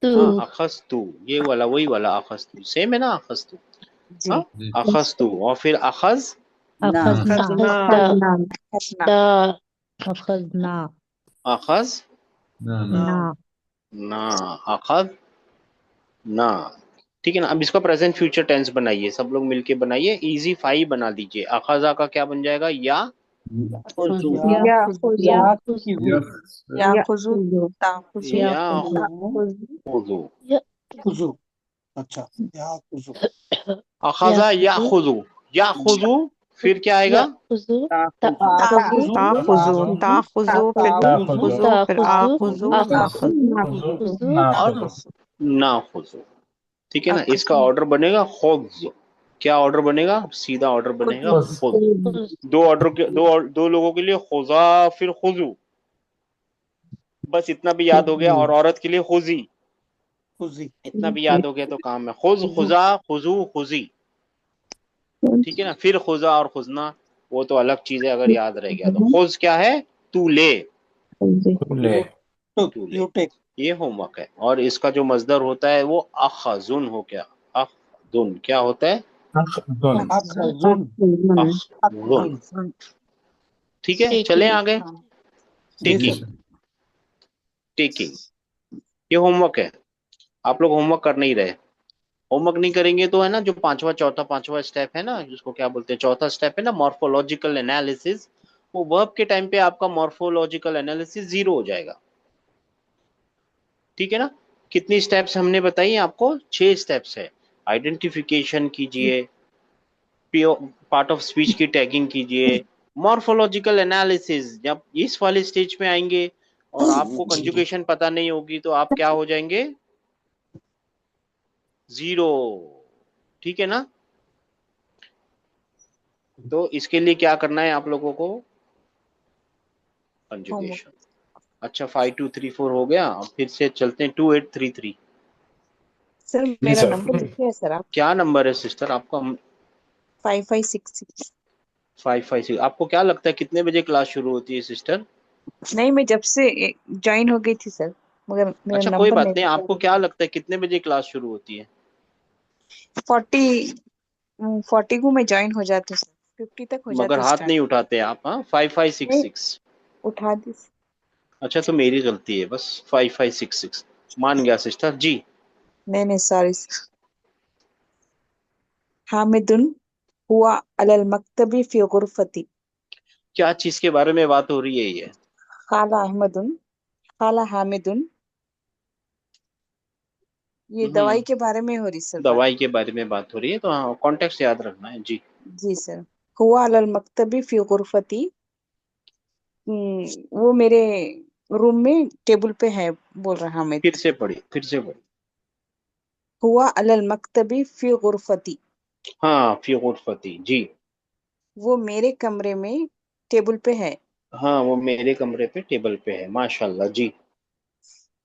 tu, अखस्तु, ये वाला वही वाला अखस्तु सेम है ना, अखस्तु। जी हाँ जी अखस्तु। और फिर अखज, ना अखजना akhasta, अखजना da, अखजना अखज ना ना ना ना, अखज ना। ठीक है ना? अब इसका प्रेजेंट फ्यूचर टेंस बनाइए, सब लोग मिलके बनाइए, इजी 5 बना दीजिए। अखजा का क्या बन जाएगा? या खुजू या yakhuz, या खुजू ताखुजू या खुजू। खुजू अच्छा या खुजू अखजा या खुजू, या खुजू। फिर क्या आएगा? yakhuzu, ताखुजू ताखुजू ताखुजू फिर खुजू फिर takhuzu, आखुजू akhuzu, ना और ना खुजू। ठीक है ना? इसका ऑर्डर बनेगा खुज। क्या ऑर्डर बनेगा? सीधा ऑर्डर बनेगा खुज। खुज। दो ऑर्डर के दो लोगों के लिए खुजा फिर खुजू, बस इतना भी याद हो गया। और औरत के लिए खुजी, खुजी इतना भी याद हो गया तो काम है। खुज, खुजा, खुजू, खुजी। ठीक है ना? फिर खुजा और खुजना वो तो अलग चीज है, अगर याद रह गया तो। खुज क्या है? तू ले, ले। तू ले। यू टेक ये होमवर्क है। और इसका जो मजदर होता है वो अखजुन हो गया। अखजुन क्या होता है? अखजुन। अखजुन अखजुन। ठीक है, taking, चलें आगे। जी जी टेकिंग, सर टेकिंग ये होमवर्क है। आप लोग होमवर्क कर नहीं रहे। होमवर्क नहीं करेंगे तो है ना, जो पांचवा स्टेप है ना, जिसको क्या बोलते हैं, चौथा स्टेप है ना, मॉर्फोलॉजिकल एनालिसिस, वो वर्ब के टाइम पे आपका मॉर्फोलॉजिकल एनालिसिस 0 हो जाएगा। ठीक है ना? कितनी स्टेप्स हमने बताई आपको? 6 स्टेप्स है। आइडेंटिफिकेशन कीजिए, पार्ट ऑफ स्पीच की टैगिंग कीजिए, मॉर्फोलॉजिकल एनालिसिस। जब इस वाले स्टेज पे आएंगे और आपको कंजुगेशन पता नहीं होगी तो आप क्या हो जाएंगे? 0। ठीक है ना? तो इसके लिए क्या करना है आप लोगों को? कंजुगेशन। अच्छा 5 2 3 4 हो गया। अब फिर से चलते हैं 2 8 3 3। सर जी मेरा सर। नंबर लिखे है सर आप क्या नंबर है सिस्टर आपका? 5566। 556। आपको क्या लगता है कितने बजे क्लास शुरू होती है सिस्टर? नहीं मैं जब से ज्वाइन हो गई थी सर, मगर मेरा अच्छा कोई नंबर बात नहीं नहीं, लिखा आपको क्या लगता है कितने बजे क्लास शुरू होती है? 40 को मैं ज्वाइन हो जाती हूँ सर, 50 तक हो मगर जाती हाथ स्टार्ट। नहीं उठाते आप। हाँ 5566। उठा दी। अच्छा तो मेरी गलती है बस। 5566 मान गया सिस्टर जी। नहीं सॉरी। हामिदुन हुआ अलल मक्तबी फी गुरफती। क्या चीज के बारे में बात हो रही है ये? काला अहमदुन, काला हामिदुन, ये दवाई हम्म, के बारे में हो रही सर बात। दवाई के बारे में बात हो रही है, तो हाँ कॉन्टेक्स्ट याद रखना है जी। जी सर। हुआ अलल मक्तबी फी गुरफती, वो मेरे रूम में टेबल पे है, बोल रहा हामिद। फिर से पढ़ी, फिर से पढ़ी। हुआ अलल मक्तबी फी गुरफती, हाँ, फी गुरफती जी। वो मेरे कमरे में टेबल पे है। हाँ, वो मेरे कमरे पे टेबल पे है, माशाल्लाह जी।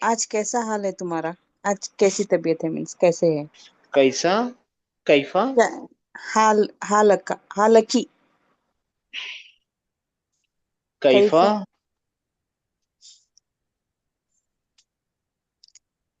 आज कैसा हाल है तुम्हारा, आज कैसी तबीयत है, मीन्स कैसे है। कैसा? कैफा? क्या हालकी कैफा? कैफ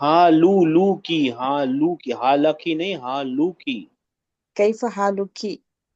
हाँ लू, लू की, हाँ लू की, हालाकी नहीं, हाँ लू की। कैफ हालुकी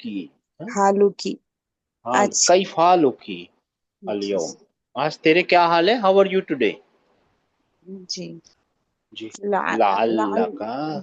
की। हाँ, हालुकी हाँ, आज। कैफा लू की। जी अलियम, आज तेरे क्या हाल है? How are you today? जी। जी। लअ- लअ- लाल्लका।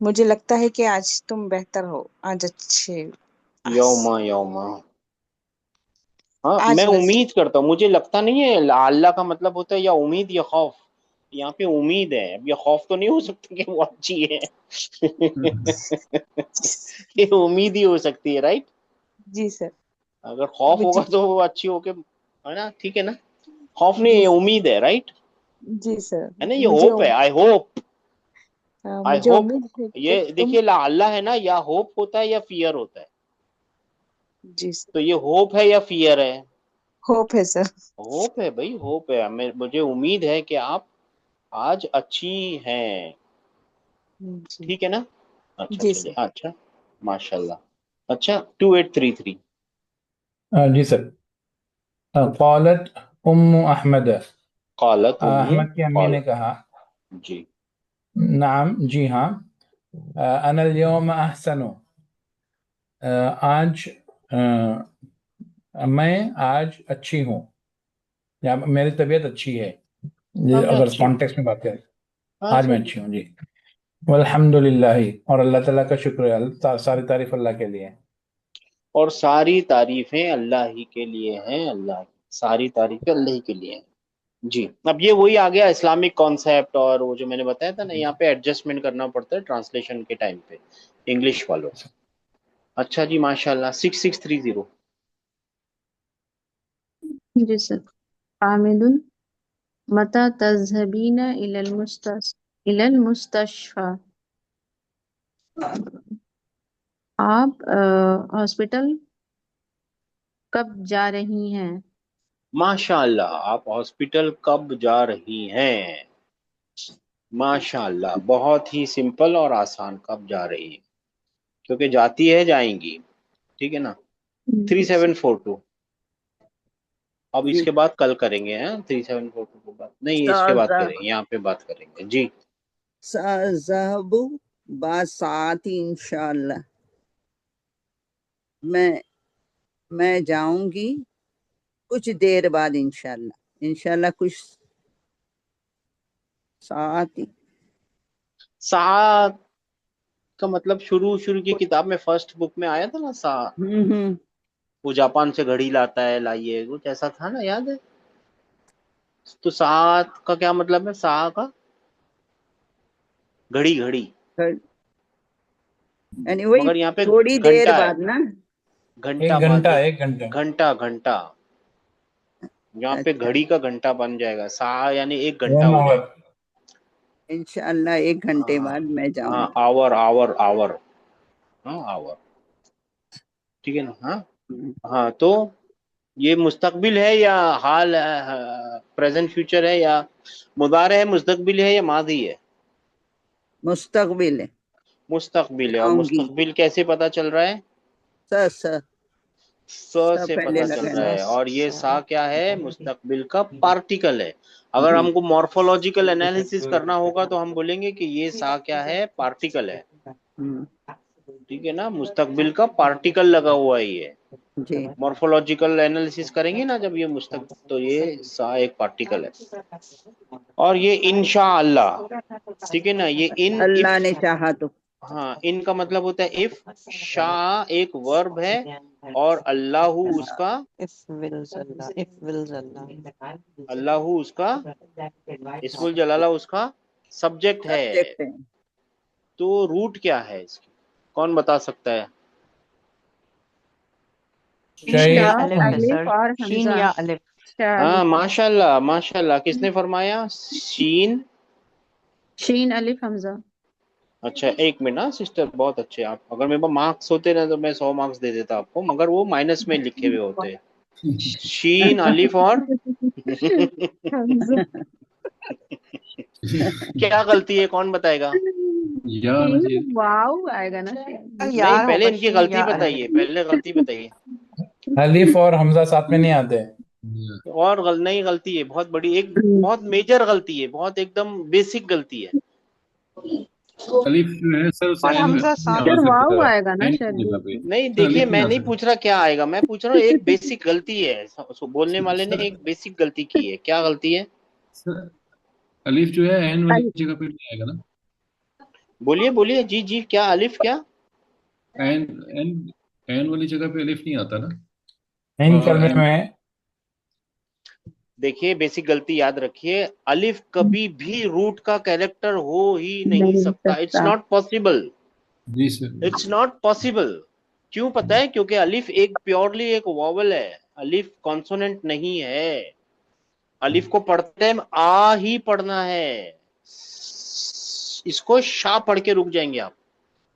मुझे लगता है कि आज तुम बेहतर हो, आज अच्छे। यौमा यौमा। हाँ, मैं आज रज उम्मीद करता हूँ, मुझे लगता नहीं है। अल्लाह का मतलब होता है या उम्मीद या खौफ। यहाँ पे उम्मीद है, अब ये खौफ तो नहीं हो सकता कि वो अच्छी है। ये उम्मीद ही हो सकती है, राइट? जी सर। अगर खौफ होगा मुझे तो वो अच्छी होके, है ना? ठीक है ना? खौफ नहीं, जी ये उम्मीद है, राइट? जी सर। है ना? ये मुझे होप है, आई होप। आई मुझे होप। उम्मीद है कि ये तुम। देखिए, ला अल्लाह है ना, या होप होता है या फियर होता है। जी सर। तो ये होप है या फियर है? होप है सर। होप है भाई, होप है। मुझे उम्मीद है कि आप आज अच्छी हैं। जी ठीक है ना? अच्छा, जी चलिए, सर। अच्छा। माशाल्लाह। अच्छा, 2833। जी सर। क़ालत उम्मु अहमद, कालत उम्मु। अहमद की अम्मी काल ने कहा, जी। नाम जी हाँ, अनल यौम अहसनु, आज मैं आज अच्छी हूँ, या मेरी तबीयत अच्छी है। ये हाँ, मैं अगर अच्छी हूँ। कॉन्टेक्स्ट में बात करें, हाँ, आज मैं सही है। अच्छी हूँ जी। वल्हम्दुलिल्लाह, और अल्लाह ताला का शुक्र है, सारी तारीफ अल्लाह के लिए। और सारी तारीफें अल्लाह ही के लिए हैं, अल्लाह की सारी तारीफें अल्लाह ही के लिए हैं। जी। अब ये वही आ गया इस्लामिक कॉन्सेप्ट, और वो जो मैंने बताया था ना, यहाँ पे एडजस्टमेंट करना पड़ता है ट्रांसलेशन के टाइम पे, इंग्लिश वालों। अच्छा जी, माशाल्लाह। 6630। जी सर। हामिदुन मता तज़हबीना इलल मुस्तशफा, आप हॉस्पिटल कब जा रही हैं? माशाल्लाह, आप हॉस्पिटल कब जा रही हैं? माशाल्लाह, बहुत ही सिंपल और आसान, कब जा रही है, क्योंकि जाती है, जाएंगी। ठीक है ना? जी सर। 3742। अब जी। इसके बाद कल करेंगे, हैं? 3742 के बाद नहीं, इसके बाद साजा करेंगे, यहाँ पे बात करेंगे जी। साजहबु बासाती इंशाल्लाह, मैं मैं जाऊंगी कुछ देर बाद इंशाल्लाह। इंशाल्लाह कुछ साथ। सात का मतलब शुरू शुरू की किताब में, फर्स्ट बुक में आया था ना, सा। हम्म। वो जापान से घड़ी लाता है, लाइए, कुछ ऐसा था ना, याद है? तो सात का क्या मतलब है? सा का घड़ी, घड़ी। यानी वही मगर यहाँ पे थोड़ी देर घंटा है, बाद ना। घंटा एक मान घंटा, लो। एक घंटा। घंटा, घंटा। यहाँ पे अच्छा, घड़ी का घंटा बन जाएगा, सा यानी एक घंटा वन हो आवर। जाएगा। इंशाल्लाह 1 घंटे हाँ, बाद मैं हाँ, जाऊंगी। Hour, hour, hour. हाँ, आवर। ठीक है ना? हाँ। हम्म, हाँ, तो ये मुस्तकबिल है या हाल, प्रेजेंट फ्यूचर है, या मुदारे है, मुस्तकबिल है, या माजी है? मुस्तकबिल है। मुस्तकबिल है। और जाऊंगी। मुस्तकबिल कैसे पता चल रहा है? स स स से पहले पता चल रहा लगाना। है, और ये सा क्या है? मुस्तकबिल का पार्टिकल है। अगर हमको मॉर्फोलॉजिकल एनालिसिस करना होगा तो हम बोलेंगे कि ये सा क्या है? पार्टिकल है। हम्म, ठीक है ना? मुस्तकबिल का पार्टिकल लगा हुआ है ये। जी मॉर्फोलॉजिकल एनालिसिस करेंगे ना जब ये मुस्तक, तो ये सा एक पार्टिकल है। और ये इंशाअल्लाह, ठीक है ना, ये इन अल्लाह इफ, ने चाहा तो। हाँ, इन का मतलब होता है इफ, शाह एक वर्ब है और अल्लाहू उसका, इफ विल्स अल्लाह। अल्लाहू उसका, इस्मुल जलाला उसका सब्जेक्ट है। सब्जेक्ट है। तो रूट क्या है इसकी, कौन बता सकता है? शीन या शायद शाह अलिफ है अलिफ सर, और शीन हमजा। या अलिफ। शाह हाँ, अलिफ। माशाल्लाह माशाल्लाह, किसने फरमाया? शीन। शीन अलिफ हमजा। अच्छा, एक मिनट ना सिस्टर, बहुत अच्छे आप। अगर मेरे पास मार्क्स होते ना तो मैं 100 मार्क्स दे देता आपको, मगर वो माइनस में लिखे हुए होते हैं। शीन अलिफ और हमजा। क्या गलती है, कौन बताएगा? या आना शीन चाहिए। वाव आएगा ना शीन। या नहीं, पहले होगा, इनकी शीन गलती या बताइए, अलिफ। पहले गलती बताइए। अलिफ और हमजा साथ में नहीं आते। या, और नहीं, गलती है बहुत बड़ी, एक बहुत मेजर गलती है, बहुत एकदम बेसिक गलती है। अलिफ जो है सर उसे और एन हमजा नहीं साथ आ सर वाव सकता, आएगा ना एन शायद की जगह बीच पे में। नहीं, सर देखिए, अलिफ नहीं मैं आ नहीं सकता। पूछ रहा क्या आएगा, मैं पूछ रहा हूँ एक बेसिक गलती है, बोलने वाले ने सर एक बेसिक गलती की है। क्या गलती है? सर अलिफ जो है एन वाली अलिफ। जगह पे नहीं आएगा ना। बोलिए बोलिए, जी जी, क्या अलिफ क्या? एन एन एन वाली जगह पे अलिफ नहीं आता ना। इन और कलमे एन में देखिए, बेसिक गलती याद रखिए, अलिफ कभी भी रूट का कैरेक्टर हो ही नहीं नहीं सकता। इट्स सकता। नॉट पॉसिबल, जी सर। It's not possible. क्यों पता है? क्योंकि अलिफ एक प्योरली एक वॉवल है, अलिफ कॉन्सोनेंट नहीं है। अलिफ को पढ़ते टाइम आ ही पढ़ना है। इसको शा पढ़ के रुक जाएंगे आप,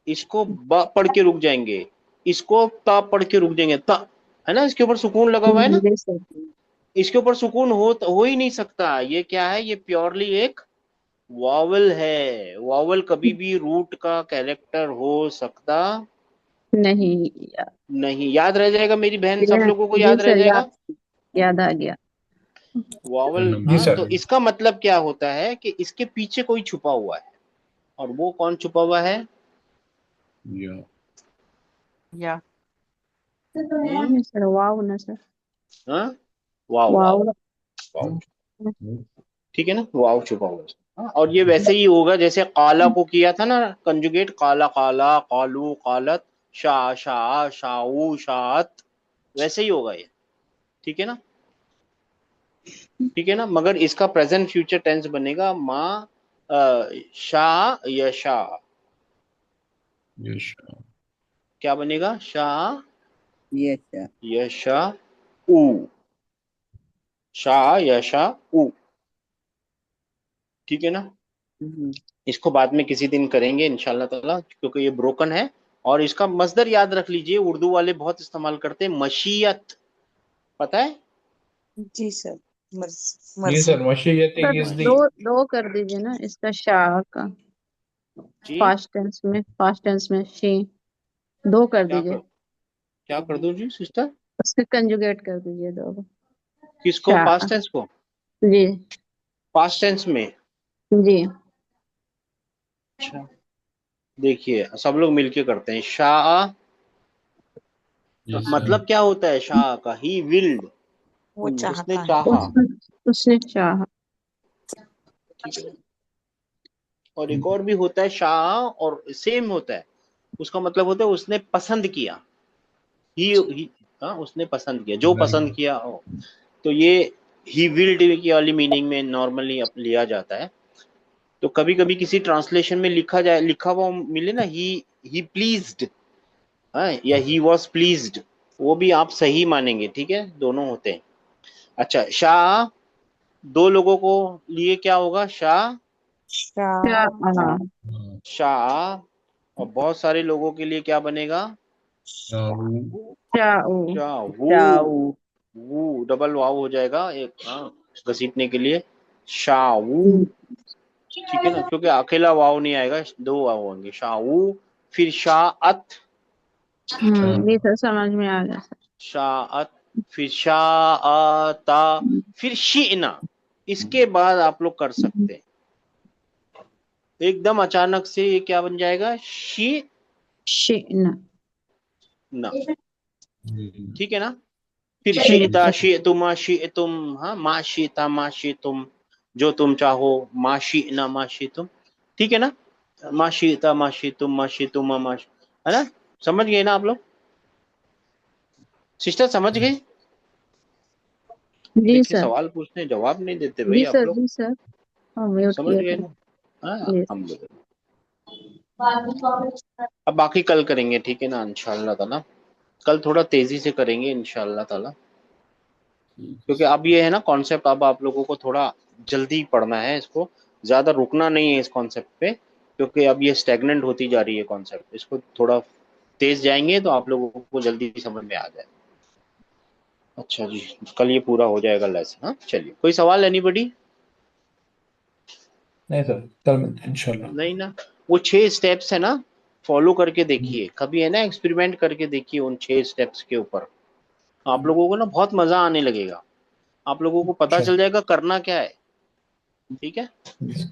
इसको ब पढ़ के रुक जाएंगे, इसको ता पढ़ के रुक जाएंगे, ता, है ना, इसके ऊपर सुकून लगा हुआ है ना, जी सर। इसके ऊपर सुकून हो ही नहीं सकता। ये क्या है? ये प्योरली एक वॉवल है। वॉवल कभी भी रूट का कैरेक्टर हो सकता नहीं। नहीं। याद रह जाएगा मेरी बहन, सब लोगों को जी याद रह सर, जाएगा याद आ गया। वॉवल। जी हाँ, तो सर। इसका मतलब क्या होता है कि इसके पीछे कोई छुपा हुआ है, और वो कौन छुपा हुआ है? या या नहीं सर, वाव ना सर। हाँ, वाव वाव वाव। वाव, ठीक है ना, वाव छुपा हुआ है। हाँ, और ये वैसे ही होगा जैसे काला को किया था ना कंजुगेट, काला काला, कालू कालत, शाह शाह, शाऊ शात, वैसे ही होगा ये, ठीक है ना, ठीक है ना। मगर इसका प्रेजेंट फ्यूचर टेंस बनेगा माँ शाह यशा। यश। क्या बनेगा? शाह ये अच्छा। यशा ऊ, शाह यशा ऊ, ठीक है ना। हम्म, इसको बाद में किसी दिन करेंगे इंशाल्लाह ताला, क्योंकि ये ब्रोकन है। और इसका मसदर याद रख लीजिए, उर्दू वाले बहुत इस्तेमाल करते हैं, मशीयत, पता है? जी सर। मर्जी जी मर्जी। सर, मशीयत सर यज़दी। दो दो कर दीजिए ना इसका, शाह का जी, पास्ट टेंस में शी दो कर दीजिए। क्या कर दूं जी सिस्टर? उससे कंजुगेट कर दीजिए दो को। किसको? शाह। पास्ट टेंस को जी। पास्ट टेंस में? जी। अच्छा, देखिए सब लोग मिलके करते हैं। शाह जी सर। मतलब क्या होता है शाह का? ही विल्ड, वो उसने चाहता है। चाहा, उसने चाहा। ठीक है। और एक और भी होता है शाह, और सेम होता है, उसका मतलब होता है उसने पसंद किया। ही, हाँ, उसने पसंद किया, जो पसंद किया हो। तो ये ही विल्ड की वाली मीनिंग में नॉर्मली लिया जाता है। तो कभी कभी किसी ट्रांसलेशन में लिखा हुआ मिले ना, ही प्लीज्ड, हाँ, या ही वॉज प्लीज्ड, वो भी आप सही मानेंगे, ठीक है, दोनों होते हैं। अच्छा, शाह दो लोगों को लिए क्या होगा? शाह शाह। शाह, और बहुत सारे लोगों के लिए क्या बनेगा? शाह। शाह चाऊ। वो डबल वाव हो जाएगा एक, हाँ, घसीटने के लिए शाहू, ठीक है ना, क्योंकि अकेला वाव नहीं आएगा, दो वाव होंगे, शाहू, फिर शाअत, ये तो समझ में आ गया सर। शाअत, फिर शाअता, फिर शीना। इसके बाद आप लोग कर सकते हैं। एकदम अचानक से ये क्या बन जाएगा? She Shin. ना, ठीक है ना। फिर ठीक है शीता सर। शीतुमा शीतुम, हाँ, मा शीता मा शीतुम, जो तुम चाहो, मा शीना मा शीतुम, ठीक है ना। मा शीता मा शीतुम मा शीतुमा मा, है ना। समझ गए ना आप लोग? सिस्टर समझ गई? जी देखिए सर। सवाल पूछने जवाब नहीं देते भाई जी आप सर। लोग। जी सर। हाँ, म्यूट समझ किया गए था। ना? हाँ, जी। अल्हम्दुलिल्लाह। अब बाकी कल करेंगे, ठीक है ना, इंशाअल्लाह ताला। कल थोड़ा तेजी से करेंगे इंशाअल्लाह ताला, क्योंकि अब ये है ना कॉन्सेप्ट, अब आप लोगों को थोड़ा जल्दी पढ़ना है इसको, ज्यादा रुकना नहीं है इस कॉन्सेप्ट पे, क्योंकि अब ये स्टेगनेंट होती जा रही है कॉन्सेप्ट। इसको थोड़ा तेज जाएंगे तो आप लोगों को जल्दी समझ में आ जाए। अच्छा जी, कल ये पूरा हो जाएगा लेसन। हाँ चलिए, कोई सवाल एनीबडी? नहीं सर, कल मिलते हैं इंशाल्लाह। नहीं ना। वो 6 स्टेप्स है ना, फॉलो करके देखिए कभी, है ना, एक्सपेरिमेंट करके देखिए उन 6 स्टेप्स के ऊपर। आप लोगों को ना बहुत मजा आने लगेगा, आप लोगों को पता चल जाएगा करना क्या है। ठीक है, जी सर।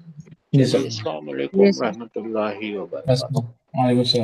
चलिए, अस्सलाम जी वालेकुम सर। रहमतुल्लाहि व बरकातहू। वालेकुम सलाम।